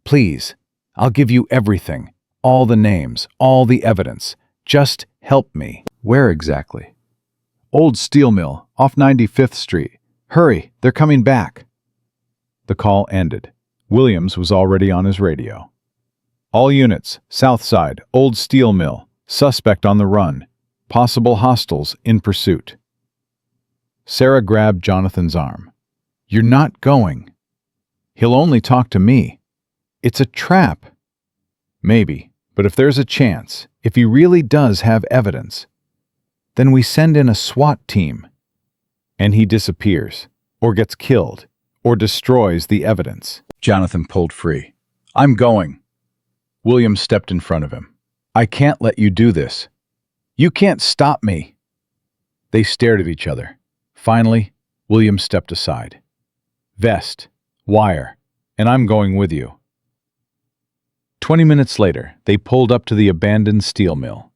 Please, I'll give you everything. All the names, all the evidence. Just help me. Where exactly? Old steel mill, off 95th Street. Hurry, they're coming back. The call ended. Williams was already on his radio. All units, South Side, old steel mill. Suspect on the run. Possible hostiles in pursuit. Sarah grabbed Jonathan's arm. You're not going. He'll only talk to me. It's a trap. Maybe, but if there's a chance, if he really does have evidence, then we send in a SWAT team. And he disappears, or gets killed, or destroys the evidence. Jonathan pulled free. I'm going. William stepped in front of him. I can't let you do this. You can't stop me. They stared at each other. Finally, William stepped aside. Vest, wire, and I'm going with you. 20 minutes later, they pulled up to the abandoned steel mill.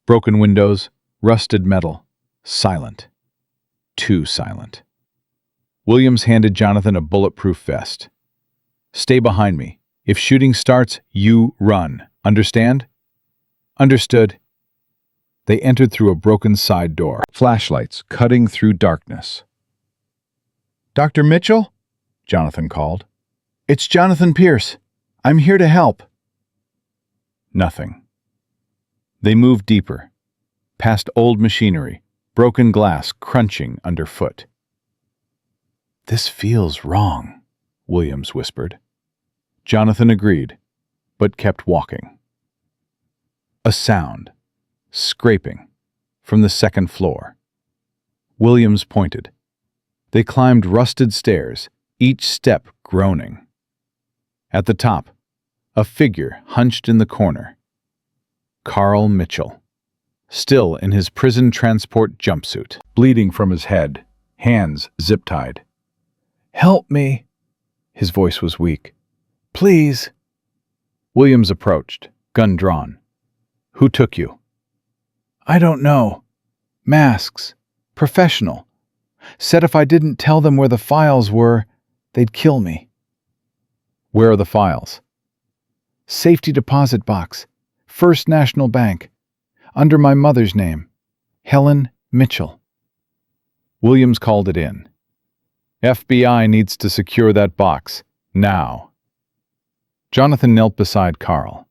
Broken windows, rusted metal, silent. Too silent. Williams handed Jonathan a bulletproof vest. Stay behind me. If shooting starts, you run. Understand? Understood. They entered through a broken side door, flashlights cutting through darkness. Dr. Mitchell? Jonathan called. It's Jonathan Pierce. I'm here to help. Nothing. They moved deeper, past old machinery, broken glass crunching underfoot. This feels wrong, Williams whispered. Jonathan agreed, but kept walking. A sound. Scraping, from the second floor. Williams pointed. They climbed rusted stairs, each step groaning. At the top, a figure hunched in the corner. Carl Mitchell, still in his prison transport jumpsuit, bleeding from his head, hands zip-tied. Help me! His voice was weak. Please! Williams approached, gun drawn. Who took you? I don't know. Masks. Professional. Said if I didn't tell them where the files were, they'd kill me. Where are the files? Safety deposit box. First National Bank. Under my mother's name. Helen Mitchell. Williams called it in. FBI needs to secure that box. Now. Jonathan knelt beside Carl.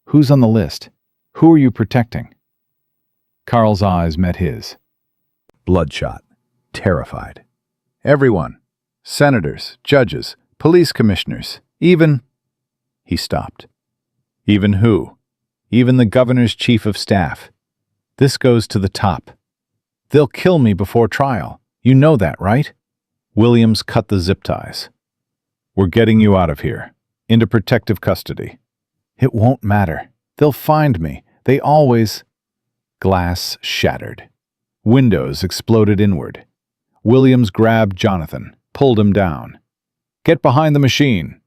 Who's on the list? Who are you protecting? Carl's eyes met his. Bloodshot. Terrified. Everyone. Senators, judges, police commissioners, even... He stopped. Even who? Even the governor's chief of staff. This goes to the top. They'll kill me before trial. You know that, right? Williams cut the zip ties. We're getting you out of here. Into protective custody. It won't matter. They'll find me. They always... Glass shattered. Windows exploded inward. Williams grabbed Jonathan, pulled him down. Get behind the machine.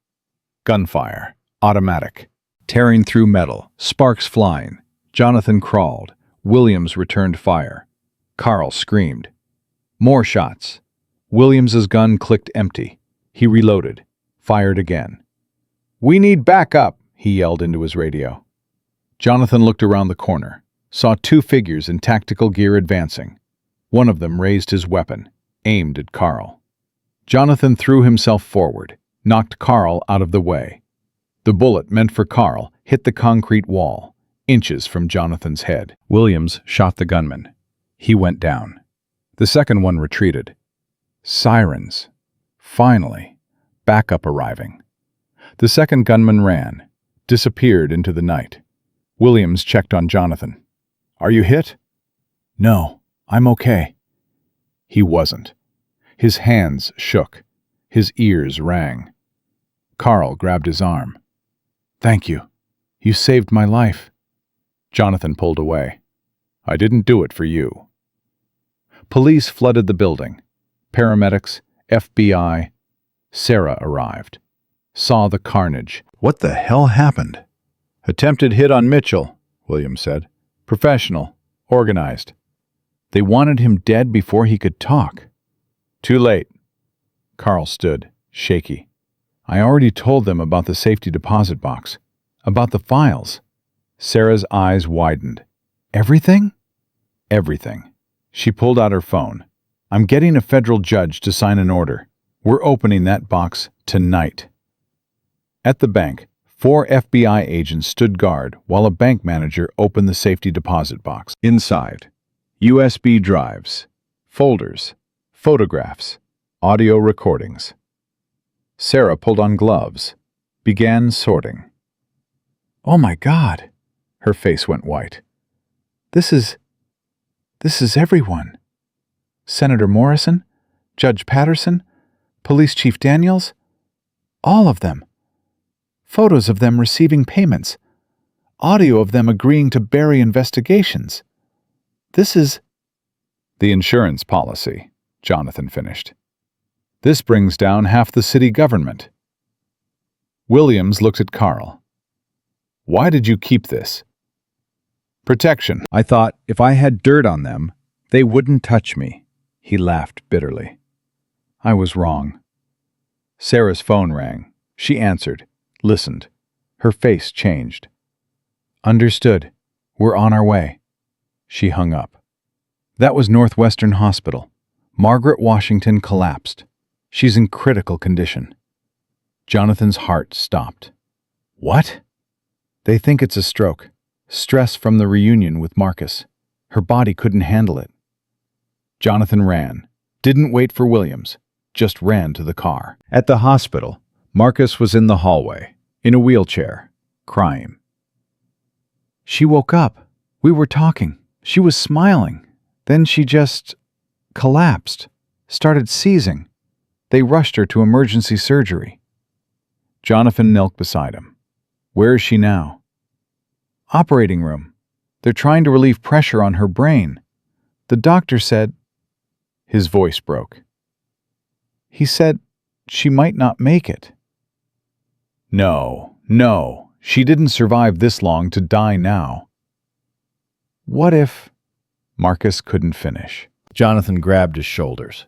Gunfire. Automatic. Tearing through metal, sparks flying. Jonathan crawled. Williams returned fire. Carl screamed. More shots. Williams's gun clicked empty. He reloaded. Fired again. We need backup, he yelled into his radio. Jonathan looked around the corner, saw two figures in tactical gear advancing. One of them raised his weapon, aimed at Carl. Jonathan threw himself forward, knocked Carl out of the way. The bullet meant for Carl hit the concrete wall, inches from Jonathan's head. Williams shot the gunman. He went down. The second one retreated. Sirens. Finally, backup arriving. The second gunman ran, disappeared into the night. Williams checked on Jonathan. "Are you hit?" "No, I'm okay." He wasn't. His hands shook. His ears rang. Carl grabbed his arm. "Thank you. You saved my life." Jonathan pulled away. "I didn't do it for you." Police flooded the building. Paramedics, FBI. Sarah arrived. Saw the carnage. "What the hell happened?" "Attempted hit on Mitchell," Williams said. "Professional. Organized. They wanted him dead before he could talk." "Too late." Carl stood, shaky. "I already told them about the safety deposit box. About the files." Sarah's eyes widened. "Everything?" "Everything." She pulled out her phone. "I'm getting a federal judge to sign an order. We're opening that box tonight." At the bank, 4 FBI agents stood guard while a bank manager opened the safety deposit box. Inside, USB drives, folders, photographs, audio recordings. Sarah pulled on gloves, began sorting. "Oh my God!" Her face went white. This is everyone. Senator Morrison, Judge Patterson, Police Chief Daniels, all of them. Photos of them receiving payments. Audio of them agreeing to bury investigations. This is the insurance policy, Jonathan finished. This brings down half the city government. Williams looked at Carl. "Why did you keep this?" "Protection. I thought if I had dirt on them, they wouldn't touch me." He laughed bitterly. "I was wrong." Sarah's phone rang. She answered, listened. Her face changed. "Understood. We're on our way." She hung up. That was Northwestern Hospital. Margaret Washington collapsed. She's in critical condition. Jonathan's heart stopped. "What?" "They think it's a stroke. Stress from the reunion with Marcus. Her body couldn't handle it." Jonathan ran. Didn't wait for Williams. Just ran to the car. At the hospital, Marcus was in the hallway, in a wheelchair, crying. "She woke up. We were talking. She was smiling. Then she just collapsed, started seizing. They rushed her to emergency surgery." Jonathan knelt beside him. "Where is she now?" "Operating room. They're trying to relieve pressure on her brain. The doctor said..." His voice broke. "He said she might not make it." No, she didn't survive this long to die now." "What if..." Marcus couldn't finish. Jonathan grabbed his shoulders.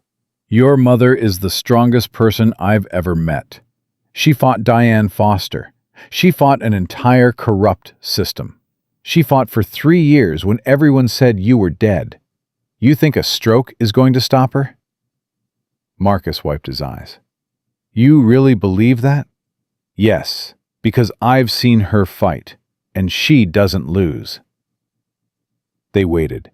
"Your mother is the strongest person I've ever met. She fought Diane Foster. She fought an entire corrupt system. She fought for 3 years when everyone said you were dead. You think a stroke is going to stop her?" Marcus wiped his eyes. "You really believe that?" "Yes, because I've seen her fight, and she doesn't lose." They waited.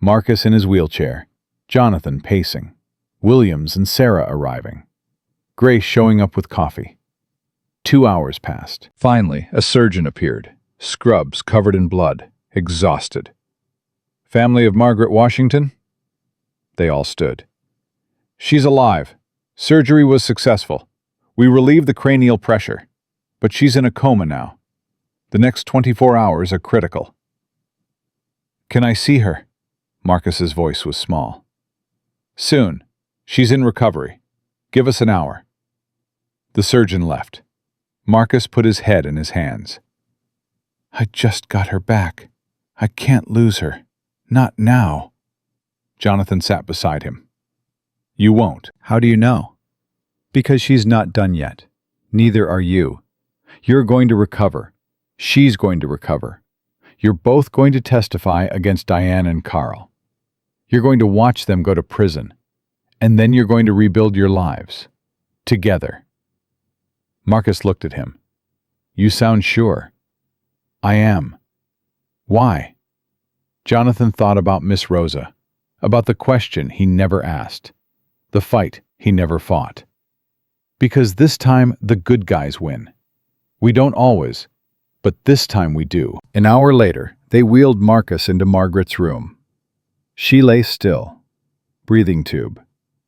Marcus in his wheelchair, Jonathan pacing, Williams and Sarah arriving, Grace showing up with coffee. 2 hours passed. Finally, a surgeon appeared, scrubs covered in blood, exhausted. "Family of Margaret Washington?" They all stood. "She's alive. Surgery was successful. We relieved the cranial pressure, but she's in a coma now. The next 24 hours are critical." "Can I see her?" Marcus's voice was small. "Soon. She's in recovery. Give us an hour." The surgeon left. Marcus put his head in his hands. "I just got her back. I can't lose her. Not now." Jonathan sat beside him. "You won't." "How do you know?" "Because she's not done yet. Neither are you. You're going to recover. She's going to recover. You're both going to testify against Diane and Carl. You're going to watch them go to prison. And then you're going to rebuild your lives. Together." Marcus looked at him. "You sound sure." "I am." "Why?" Jonathan thought about Miss Rosa, about the question he never asked. The fight he never fought. Because this time the good guys win. We don't always, but this time we do. An hour later, they wheeled Marcus into Margaret's room. She lay still. Breathing tube.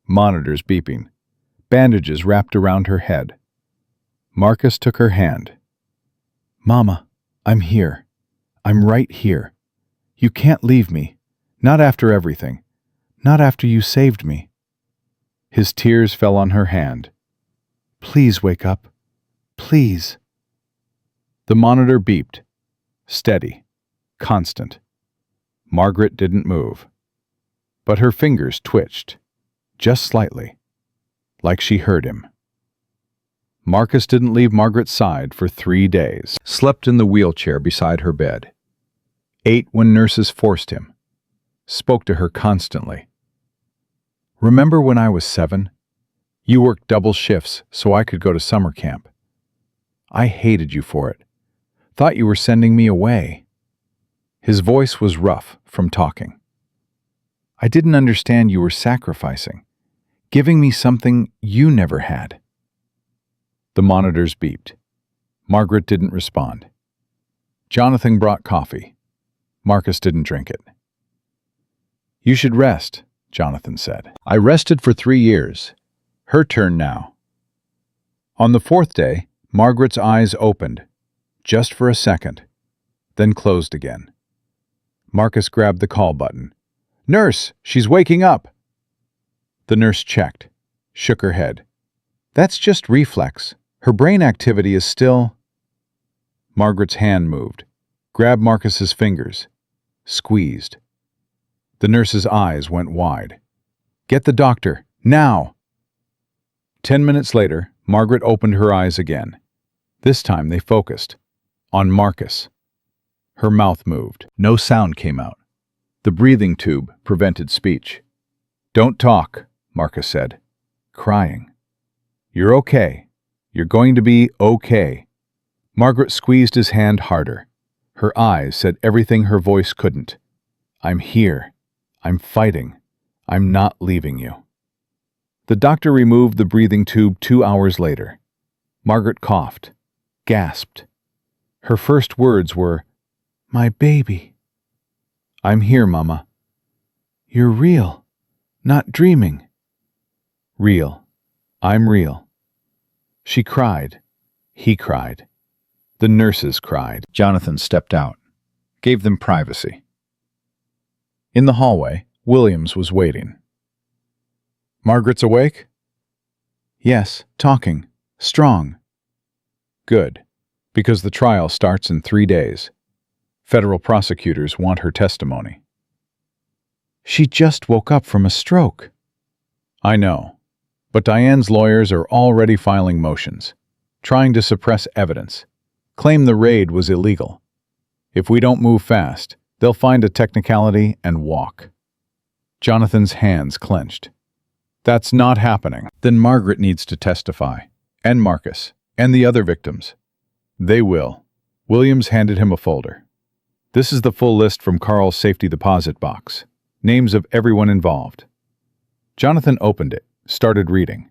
Monitors beeping. Bandages wrapped around her head. Marcus took her hand. "Mama, I'm here. I'm right here. You can't leave me. Not after everything. Not after you saved me." His tears fell on her hand. "Please wake up. Please." The monitor beeped. Steady. Constant. Margaret didn't move. But her fingers twitched. Just slightly. Like she heard him. Marcus didn't leave Margaret's side for 3 days. Slept in the wheelchair beside her bed. Ate when nurses forced him. Spoke to her constantly. "Remember when I was 7? You worked double shifts so I could go to summer camp. I hated you for it. Thought you were sending me away." His voice was rough from talking. "I didn't understand you were sacrificing, giving me something you never had." The monitors beeped. Margaret didn't respond. Jonathan brought coffee. Marcus didn't drink it. "You should rest," Jonathan said. "I rested for 3 years. Her turn now." On the 4th day, Margaret's eyes opened, just for a second, then closed again. Marcus grabbed the call button. "Nurse, she's waking up!" The nurse checked, shook her head. "That's just reflex. Her brain activity is still—" Margaret's hand moved, grabbed Marcus's fingers, squeezed. The nurse's eyes went wide. "Get the doctor, now!" 10 minutes later, Margaret opened her eyes again. This time they focused. On Marcus. Her mouth moved. No sound came out. The breathing tube prevented speech. "Don't talk," Marcus said, crying. "You're okay. You're going to be okay." Margaret squeezed his hand harder. Her eyes said everything her voice couldn't. "I'm here. I'm fighting. I'm not leaving you." The doctor removed the breathing tube 2 hours later. Margaret coughed, gasped. Her first words were, "My baby." "I'm here, Mama." "You're real, not dreaming." "Real. I'm real." She cried. He cried. The nurses cried. Jonathan stepped out, gave them privacy. In the hallway, Williams was waiting. "Margaret's awake?" "Yes, talking. Strong." "Good, because the trial starts in 3 days. Federal prosecutors want her testimony." "She just woke up from a stroke." "I know, but Diane's lawyers are already filing motions, trying to suppress evidence, claim the raid was illegal. If we don't move fast, they'll find a technicality and walk." Jonathan's hands clenched. "That's not happening." "Then Margaret needs to testify, and Marcus, and the other victims." "They will." Williams handed him a folder. "This is the full list from Carl's safety deposit box. Names of everyone involved." Jonathan opened it, started reading.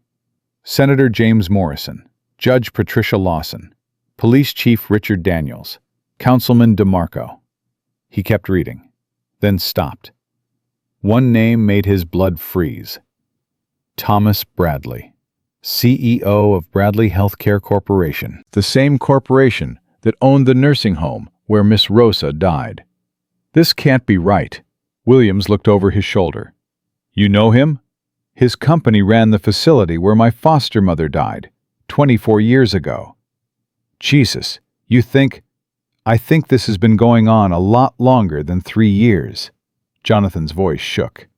Senator James Morrison, Judge Patricia Lawson, Police Chief Richard Daniels, Councilman DeMarco. He kept reading, then stopped. One name made his blood freeze. Thomas Bradley, CEO of Bradley Healthcare Corporation, the same corporation that owned the nursing home where Miss Rosa died. "This can't be right." Williams looked over his shoulder. "You know him? His company ran the facility where my foster mother died, 24 years ago." "Jesus, you think—" "I think this has been going on a lot longer than 3 years." Jonathan's voice shook.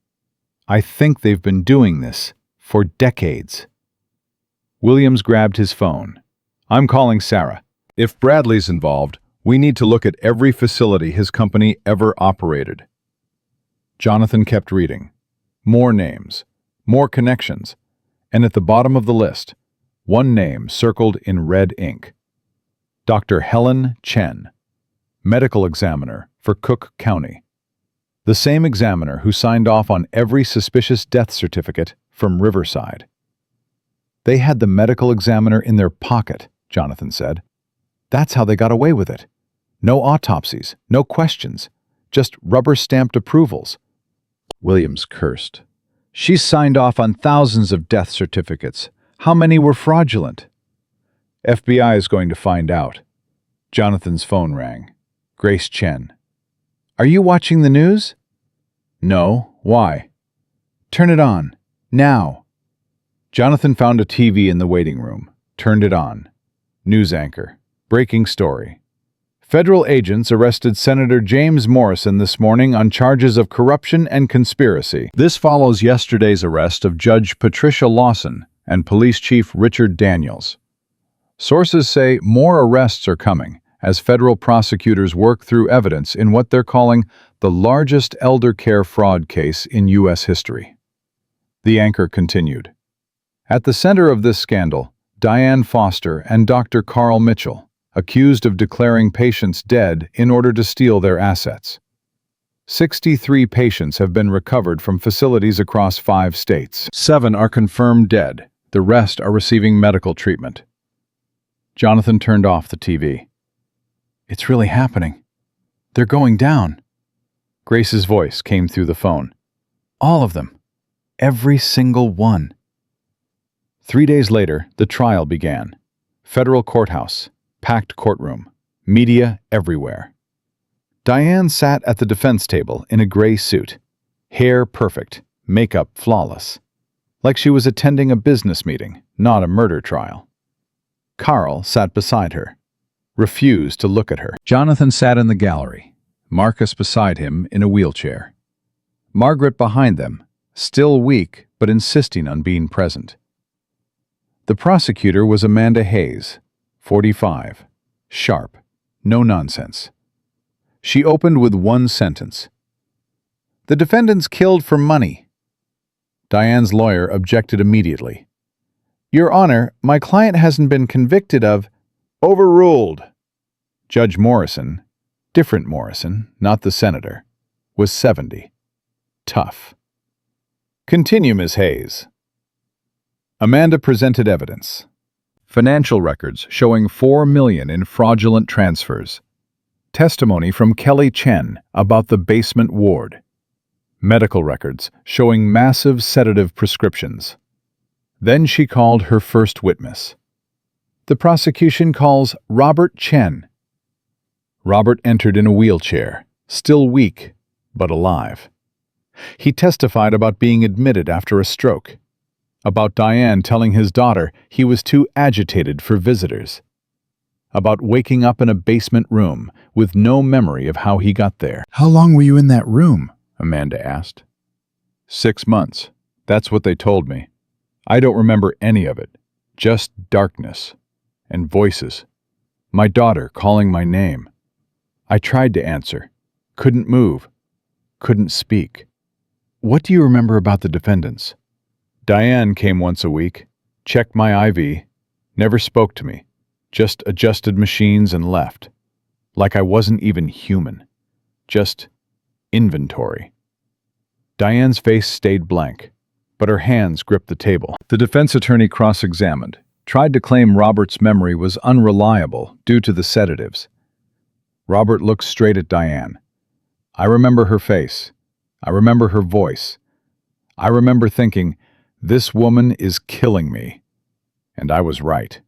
"I think they've been doing this for decades." Williams grabbed his phone. "I'm calling Sarah. If Bradley's involved, we need to look at every facility his company ever operated." Jonathan kept reading. More names, more connections, and at the bottom of the list, one name circled in red ink. Dr. Helen Chen, medical examiner for Cook County. The same examiner who signed off on every suspicious death certificate from Riverside. They had the medical examiner in their pocket, Jonathan said. That's how they got away with it. No autopsies, no questions, just rubber-stamped approvals. Williams cursed. She signed off on thousands of death certificates. How many were fraudulent? FBI is going to find out. Jonathan's phone rang. Grace Chen. Are you watching the news? No. Why? Turn it on. Now. Jonathan found a TV in the waiting room, turned it on. News anchor. Breaking story. Federal agents arrested Senator James Morrison this morning on charges of corruption and conspiracy. This follows yesterday's arrest of Judge Patricia Lawson and Police Chief Richard Daniels. Sources say more arrests are coming as federal prosecutors work through evidence in what they're calling the largest elder care fraud case in U.S. history. The anchor continued. At the center of this scandal, Diane Foster and Dr. Carl Mitchell, accused of declaring patients dead in order to steal their assets. 63 patients have been recovered from facilities across 5 states. 7 are confirmed dead. The rest are receiving medical treatment. Jonathan turned off the TV. It's really happening. They're going down. Grace's voice came through the phone. All of them. Every single one. 3 days later, the trial began. Federal courthouse. Packed courtroom. Media everywhere. Diane sat at the defense table in a gray suit. Hair perfect. Makeup flawless. Like she was attending a business meeting, not a murder trial. Carl sat beside her. Refused to look at her. Jonathan sat in the gallery. Marcus beside him in a wheelchair. Margaret behind them, still weak but insisting on being present. The prosecutor was Amanda Hayes, 45, sharp, no nonsense. She opened with one sentence. The defendants killed for money. Diane's lawyer objected immediately. Your Honor, my client hasn't been convicted of... Overruled. Judge Morrison, different Morrison, not the senator, was 70. Tough. Continue, Ms. Hayes. Amanda presented evidence. Financial records showing $4 million in fraudulent transfers. Testimony from Kelly Chen about the basement ward. Medical records showing massive sedative prescriptions. Then she called her first witness. The prosecution calls Robert Chen. Robert entered in a wheelchair, still weak, but alive. He testified about being admitted after a stroke. About Diane telling his daughter he was too agitated for visitors. About waking up in a basement room with no memory of how he got there. How long were you in that room? Amanda asked. 6 months. That's what they told me. I don't remember any of it. Just darkness. And voices. My daughter calling my name. I tried to answer. Couldn't move. Couldn't speak. What do you remember about the defendants? Diane came once a week, checked my IV, never spoke to me, just adjusted machines and left. Like I wasn't even human. Just inventory. Diane's face stayed blank, but her hands gripped the table. The defense attorney cross-examined, tried to claim Robert's memory was unreliable due to the sedatives. Robert looked straight at Diane. I remember her face. I remember her voice. I remember thinking, this woman is killing me. And I was right.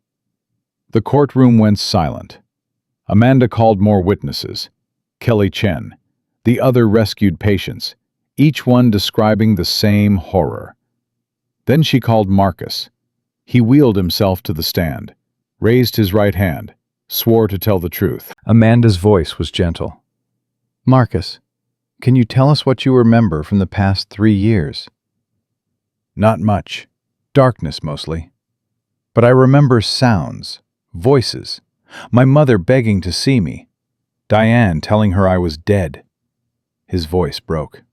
The courtroom went silent. Amanda called more witnesses. Kelly Chen, the other rescued patients, each one describing the same horror. Then she called Marcus. He wheeled himself to the stand, raised his right hand, swore to tell the truth. Amanda's voice was gentle. Marcus, can you tell us what you remember from the past 3 years? Not much. Darkness mostly. But I remember sounds, voices, my mother begging to see me, Diane telling her I was dead. His voice broke.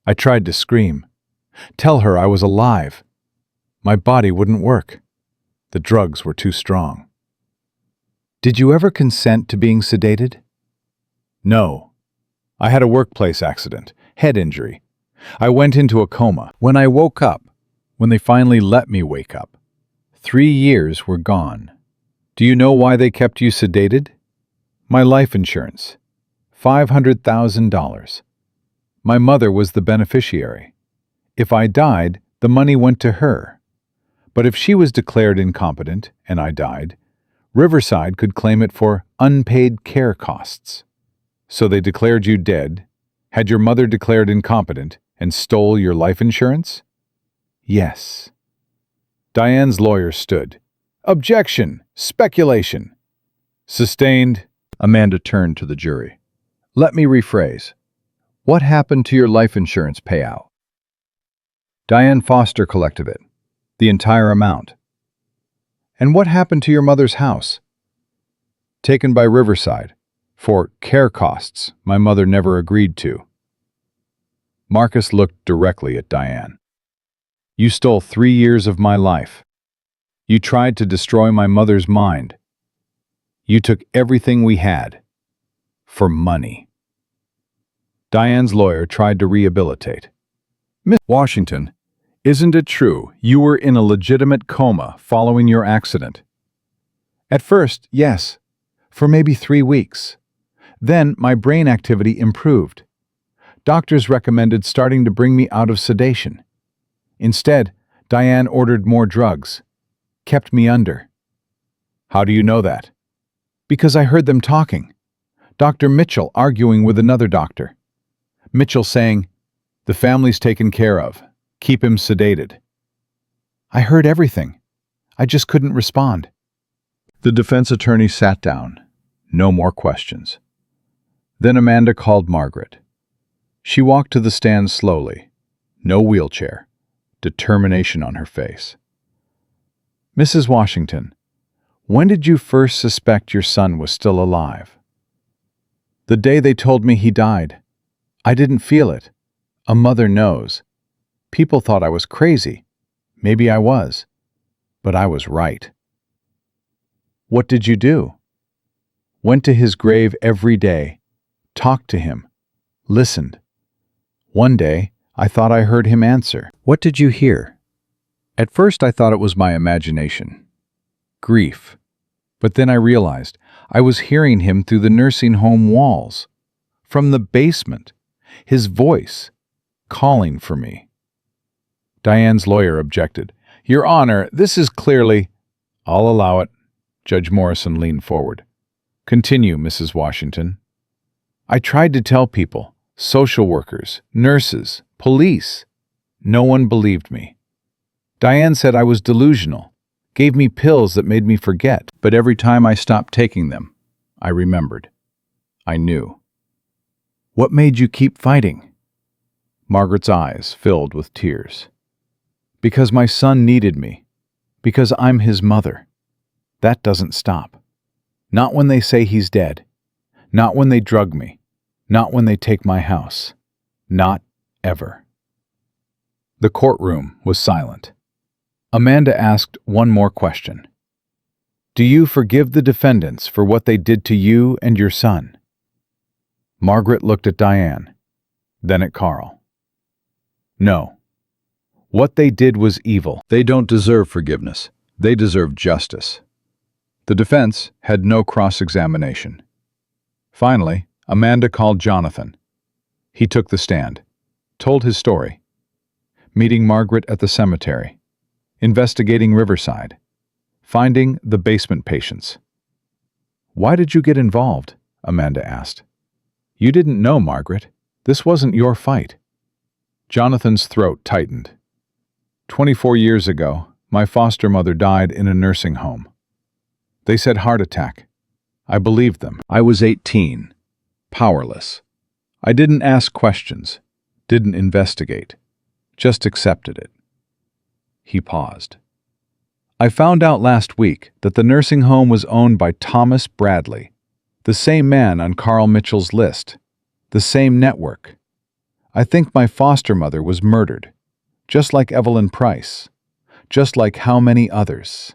I tried to scream, tell her I was alive. My body wouldn't work. The drugs were too strong. Did you ever consent to being sedated? No. I had a workplace accident, head injury. I went into a coma. When I woke up, When they finally let me wake up, 3 years were gone. Do you know why they kept you sedated? My life insurance. $500,000. My mother was the beneficiary. If I died, the money went to her. But if she was declared incompetent and I died, Riverside could claim it for unpaid care costs. So they declared you dead, had your mother declared incompetent, and stole your life insurance? Yes. Diane's lawyer stood. Objection! Speculation! Sustained. Amanda turned to the jury. Let me rephrase. What happened to your life insurance payout? Diane Foster collected it. The entire amount. And what happened to your mother's house? Taken by Riverside, for care costs my mother never agreed to. Marcus looked directly at Diane. You stole 3 years of my life. You tried to destroy my mother's mind. You took everything we had. For money. Diane's lawyer tried to rehabilitate. Miss Washington, isn't it true you were in a legitimate coma following your accident? At first, yes, for maybe 3 weeks. Then my brain activity improved. Doctors recommended starting to bring me out of sedation. Instead, Diane ordered more drugs, kept me under. How do you know that? Because I heard them talking. Dr. Mitchell arguing with another doctor. Mitchell saying, "The family's taken care of. Keep him sedated." I heard everything. I just couldn't respond. The defense attorney sat down. No more questions. Then Amanda called Margaret. She walked to the stand slowly. No wheelchair. Determination on her face. Mrs. Washington, when did you first suspect your son was still alive? The day they told me he died. I didn't feel it. A mother knows. People thought I was crazy. Maybe I was. But I was right. What did you do? Went to his grave every day. Talked to him. Listened. One day, I thought I heard him answer. What did you hear? At first I thought it was my imagination. Grief. But then I realized I was hearing him through the nursing home walls. From the basement. His voice. Calling for me. Diane's lawyer objected. Your Honor, this is clearly... I'll allow it. Judge Morrison leaned forward. Continue, Mrs. Washington. I tried to tell people. Social workers, nurses, police. No one believed me. Diane said I was delusional, gave me pills that made me forget, but every time I stopped taking them, I remembered. I knew. What made you keep fighting? Margaret's eyes filled with tears. Because my son needed me. Because I'm his mother. That doesn't stop. Not when they say he's dead. Not when they drug me. Not when they take my house. Not ever. The courtroom was silent. Amanda asked one more question. Do you forgive the defendants for what they did to you and your son? Margaret looked at Diane, then at Carl. No. What they did was evil. They don't deserve forgiveness. They deserve justice. The defense had no cross-examination. Finally, Amanda called Jonathan. He took the stand, told his story. Meeting Margaret at the cemetery, investigating Riverside, finding the basement patients. Why did you get involved? Amanda asked. You didn't know, Margaret. This wasn't your fight. Jonathan's throat tightened. 24 years ago, my foster mother died in a nursing home. They said heart attack. I believed them. I was 18. Powerless. I didn't ask questions, didn't investigate, just accepted it. He paused. I found out last week that the nursing home was owned by Thomas Bradley, the same man on Carl Mitchell's list, the same network. I think my foster mother was murdered, just like Evelyn Price, just like how many others.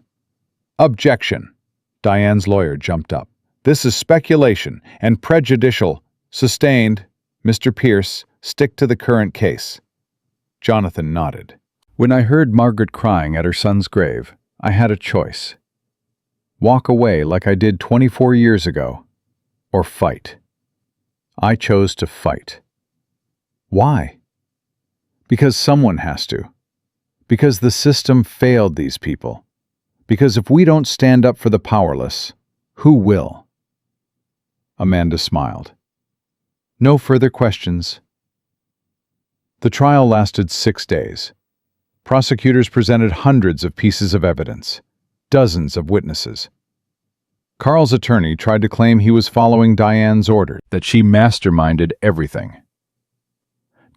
Objection! Diane's lawyer jumped up. This is speculation and prejudicial. Sustained. Mr. Pierce, stick to the current case. Jonathan nodded. When I heard Margaret crying at her son's grave, I had a choice. Walk away like I did 24 years ago, or fight. I chose to fight. Why? Because someone has to. Because the system failed these people. Because if we don't stand up for the powerless, who will? Amanda smiled. No further questions. The trial lasted 6 days. Prosecutors presented hundreds of pieces of evidence, dozens of witnesses. Carl's attorney tried to claim he was following Diane's order, that she masterminded everything.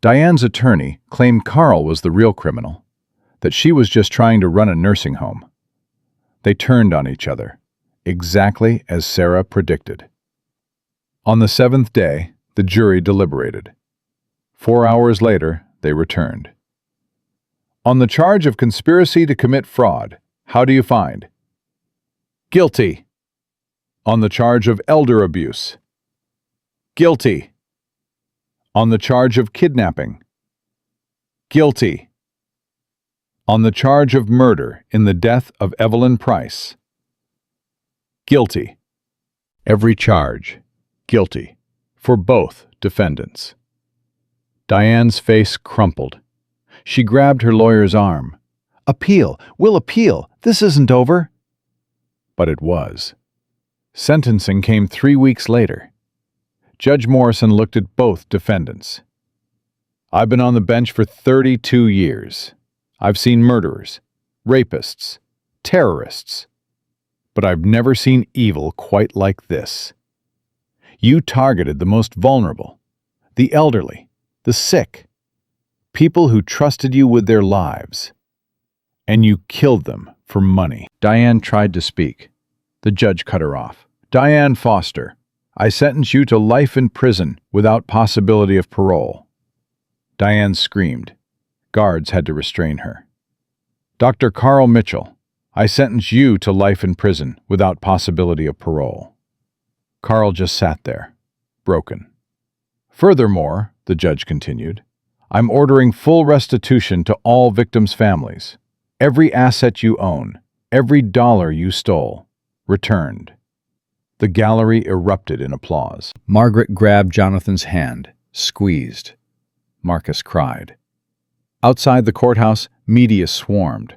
Diane's attorney claimed Carl was the real criminal, that she was just trying to run a nursing home. They turned on each other, exactly as Sarah predicted. On the 7th day, the jury deliberated. 4 hours later, they returned. On the charge of conspiracy to commit fraud, how do you find? Guilty. On the charge of elder abuse? Guilty. On the charge of kidnapping? Guilty. On the charge of murder in the death of Evelyn Price? Guilty. Every charge, guilty, for both defendants. Diane's face crumpled. She grabbed her lawyer's arm. Appeal! We'll appeal! This isn't over! But it was. Sentencing came 3 weeks later. Judge Morrison looked at both defendants. I've been on the bench for 32 years. I've seen murderers, rapists, terrorists. But I've never seen evil quite like this. You targeted the most vulnerable, the elderly, the sick, people who trusted you with their lives. And you killed them for money. Diane tried to speak. The judge cut her off. Diane Foster, I sentence you to life in prison without possibility of parole. Diane screamed. Guards had to restrain her. Dr. Carl Mitchell, I sentence you to life in prison without possibility of parole. Carl just sat there, broken. Furthermore, the judge continued, I'm ordering full restitution to all victims' families. Every asset you own, every dollar you stole, returned. The gallery erupted in applause. Margaret grabbed Jonathan's hand, squeezed. Marcus cried. Outside the courthouse, media swarmed.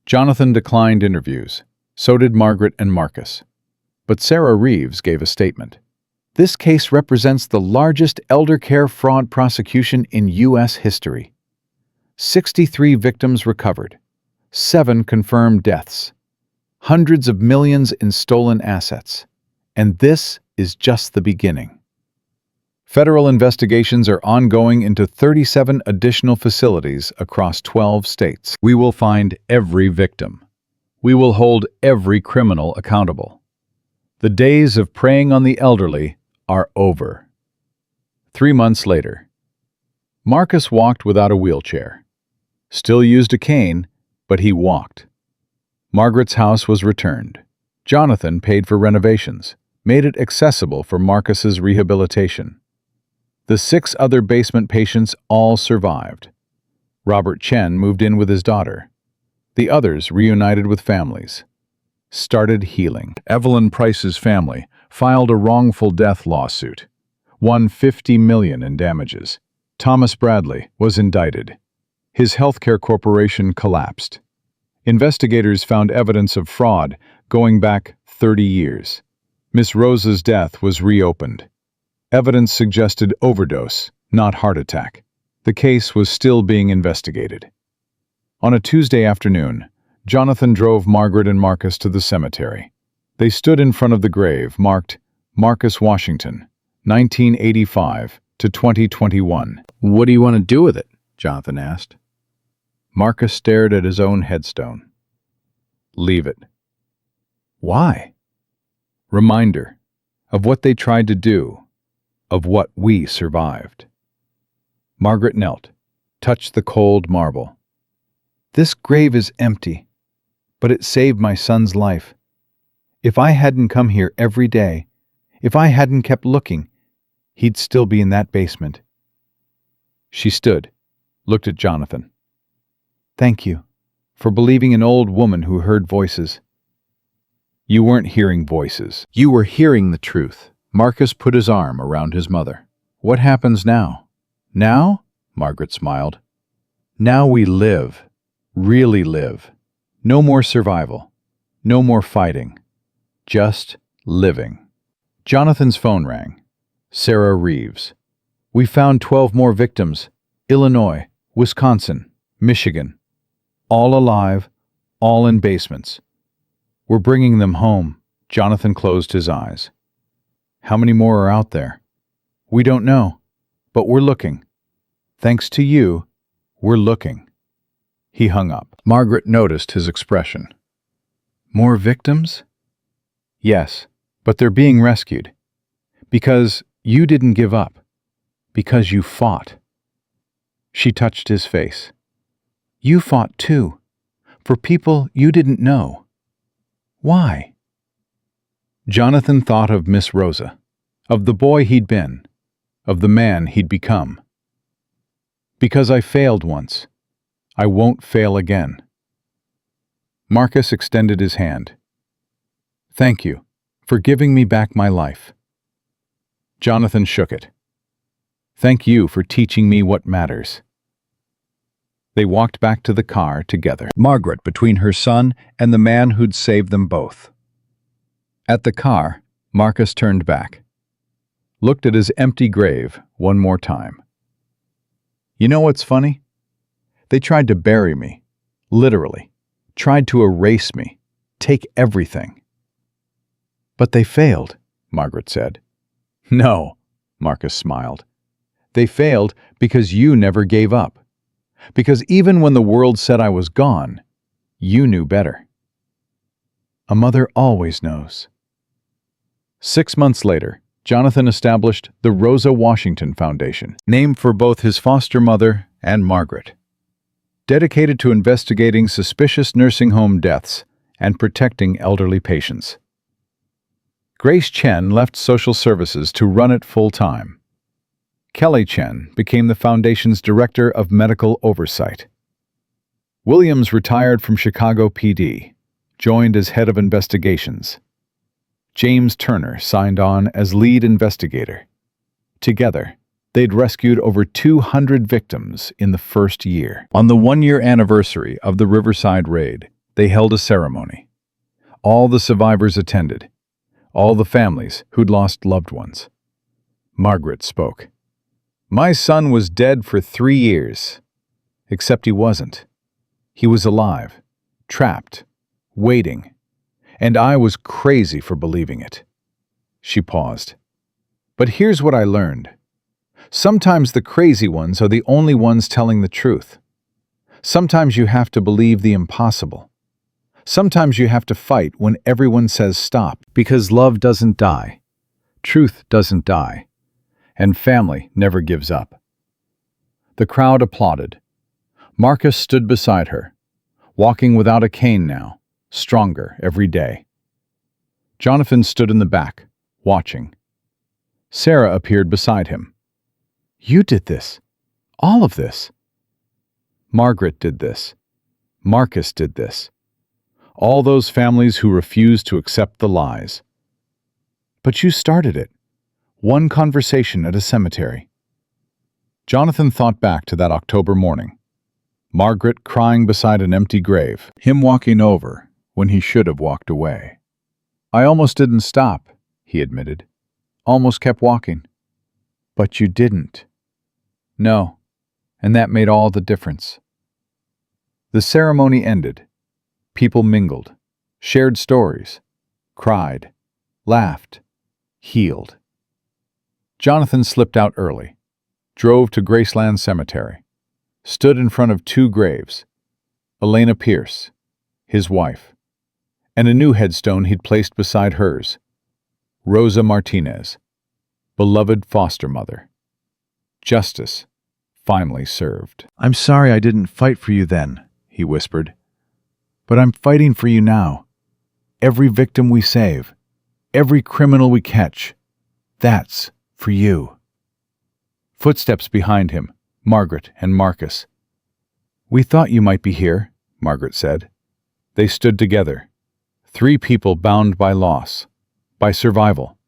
Jonathan declined interviews. So did Margaret and Marcus. But Sarah Reeves gave a statement. This case represents the largest elder care fraud prosecution in U.S. history. 63 victims recovered. 7 confirmed deaths. Hundreds of millions in stolen assets. And this is just the beginning. Federal investigations are ongoing into 37 additional facilities across 12 states. We will find every victim. We will hold every criminal accountable. The days of preying on the elderly are over. 3 months later, Marcus walked without a wheelchair. Still used a cane, but he walked. Margaret's house was returned. Jonathan paid for renovations, made it accessible for Marcus's rehabilitation. The 6 other basement patients all survived. Robert Chen moved in with his daughter. The others reunited with families. Started healing. Evelyn Price's family filed a wrongful death lawsuit, won $50 million in damages. Thomas Bradley was indicted. His healthcare corporation collapsed. Investigators found evidence of fraud going back 30 years. Miss Rose's death was reopened. Evidence suggested overdose, not heart attack. The case was still being investigated. On a Tuesday afternoon, Jonathan drove Margaret and Marcus to the cemetery. They stood in front of the grave marked Marcus Washington, 1985 to 2021. What do you want to do with it? Jonathan asked. Marcus stared at his own headstone. Leave it. Why? Reminder of what they tried to do, of what we survived. Margaret knelt, touched the cold marble. This grave is empty, but it saved my son's life. If I hadn't come here every day, if I hadn't kept looking, he'd still be in that basement. She stood, looked at Jonathan. Thank you for believing an old woman who heard voices. You weren't hearing voices. You were hearing the truth. Marcus put his arm around his mother. What happens now? Now? Margaret smiled. Now we live. Really live. No more survival. No more fighting. Just living. Jonathan's phone rang. Sarah Reeves. We found 12 more victims. Illinois, Wisconsin, Michigan. All alive, all in basements. We're bringing them home. Jonathan closed his eyes. How many more are out there? We don't know, but we're looking. Thanks to you, we're looking. He hung up. Margaret noticed his expression. More victims? Yes, but they're being rescued. Because you didn't give up. Because you fought. She touched his face. You fought too. For people you didn't know. Why? Jonathan thought of Miss Rosa, of the boy he'd been, of the man he'd become. Because I failed once. I won't fail again. Marcus extended his hand. Thank you for giving me back my life. Jonathan shook it. Thank you for teaching me what matters. They walked back to the car together. Margaret between her son and the man who'd saved them both. At the car, Marcus turned back, looked at his empty grave one more time. You know what's funny? They tried to bury me, literally, tried to erase me, take everything. But they failed, Margaret said. No, Marcus smiled. They failed because you never gave up. Because even when the world said I was gone, you knew better. A mother always knows. 6 months later, Jonathan established the Rosa Washington Foundation, named for both his foster mother and Margaret, dedicated to investigating suspicious nursing home deaths and protecting elderly patients. Grace Chen left social services to run it full-time. Kelly Chen became the foundation's director of medical oversight. Williams retired from Chicago PD, joined as head of investigations. James Turner signed on as lead investigator. Together, they'd rescued over 200 victims in the first year. On the one-year anniversary of the Riverside raid, they held a ceremony. All the survivors attended, all the families who'd lost loved ones. Margaret spoke. My son was dead for 3 years. Except he wasn't. He was alive, trapped, waiting. And I was crazy for believing it. She paused. But here's what I learned. Sometimes the crazy ones are the only ones telling the truth. Sometimes you have to believe the impossible. Sometimes you have to fight when everyone says stop. Because love doesn't die. Truth doesn't die. And family never gives up. The crowd applauded. Marcus stood beside her, walking without a cane now, stronger every day. Jonathan stood in the back, watching. Sarah appeared beside him. You did this. All of this. Margaret did this. Marcus did this. All those families who refused to accept the lies. But you started it. One conversation at a cemetery. Jonathan thought back to that October morning. Margaret crying beside an empty grave. Him walking over when he should have walked away. I almost didn't stop, he admitted. Almost kept walking. But you didn't. No, and that made all the difference. The ceremony ended. People mingled, shared stories, cried, laughed, healed. Jonathan slipped out early, drove to Graceland Cemetery, stood in front of 2 graves, Elena Pierce, his wife, and a new headstone he'd placed beside hers, Rosa Martinez, beloved foster mother. Justice finally served. I'm sorry I didn't fight for you then, he whispered. But I'm fighting for you now. Every victim we save, every criminal we catch, that's for you. Footsteps behind him, Margaret and Marcus. "We thought you might be here," Margaret said. They stood together. 3 people bound by loss, by survival,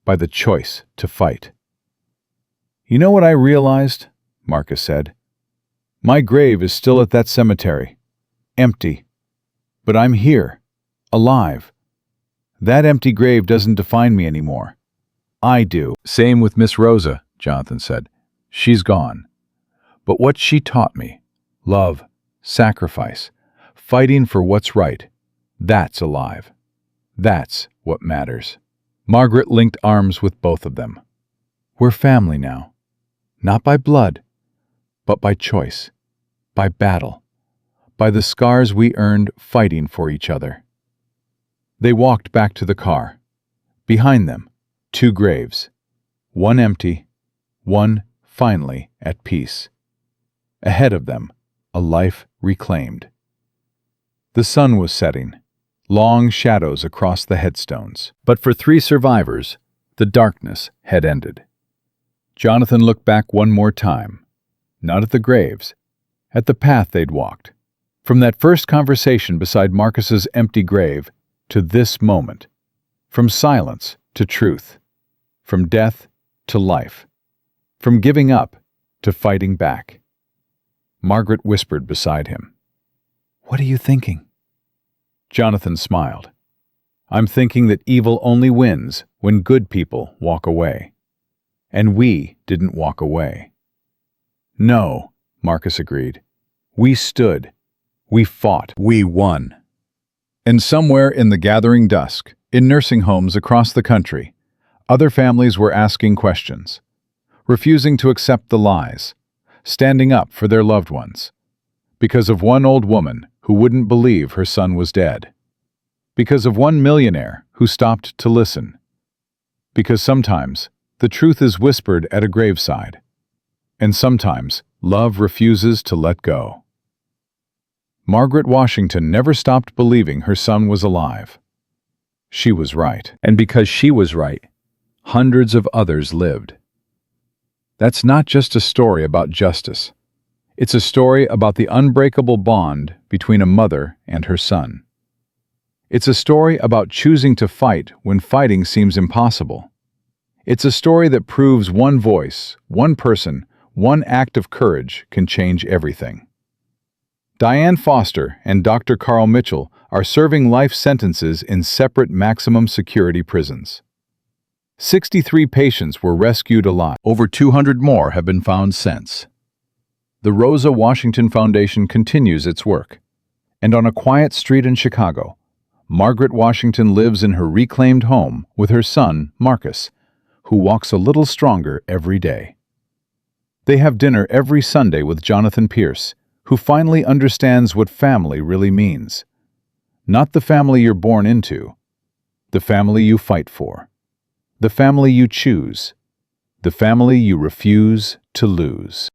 by the choice to fight. "You know what I realized?" Marcus said. "My grave is still at that cemetery, empty. But I'm here, alive. That empty grave doesn't define me anymore. I do." "Same with Miss Rosa," Jonathan said. "She's gone. But what she taught me, love, sacrifice, fighting for what's right, that's alive. That's what matters." Margaret linked arms with both of them. "We're family now. Not by blood, but by choice, by battle, by the scars we earned fighting for each other." They walked back to the car. Behind them, 2 graves, one empty, one finally at peace. Ahead of them, a life reclaimed. The sun was setting, long shadows across the headstones. But for 3 survivors, the darkness had ended. Jonathan looked back one more time, not at the graves, at the path they'd walked. From that first conversation beside Marcus's empty grave to this moment. From silence to truth. From death to life. From giving up to fighting back. Margaret whispered beside him, "What are you thinking?" Jonathan smiled. "I'm thinking that evil only wins when good people walk away. And we didn't walk away." "No," Marcus agreed. "We stood. We fought. We won." And somewhere in the gathering dusk, in nursing homes across the country, other families were asking questions, refusing to accept the lies, standing up for their loved ones. Because of one old woman who wouldn't believe her son was dead. Because of one millionaire who stopped to listen. Because sometimes the truth is whispered at a graveside, and sometimes love refuses to let go. Margaret Washington never stopped believing her son was alive. She was right. And because she was right, hundreds of others lived. That's not just a story about justice. It's a story about the unbreakable bond between a mother and her son. It's a story about choosing to fight when fighting seems impossible. It's a story that proves one voice, one person, one act of courage can change everything. Diane Foster and Dr. Carl Mitchell are serving life sentences in separate maximum security prisons. 63 patients were rescued alive. Over 200 more have been found since. The Rosa Washington Foundation continues its work. And on a quiet street in Chicago, Margaret Washington lives in her reclaimed home with her son, Marcus, who walks a little stronger every day. They have dinner every Sunday with Jonathan Pierce, who finally understands what family really means. Not the family you're born into, the family you fight for, the family you choose, the family you refuse to lose.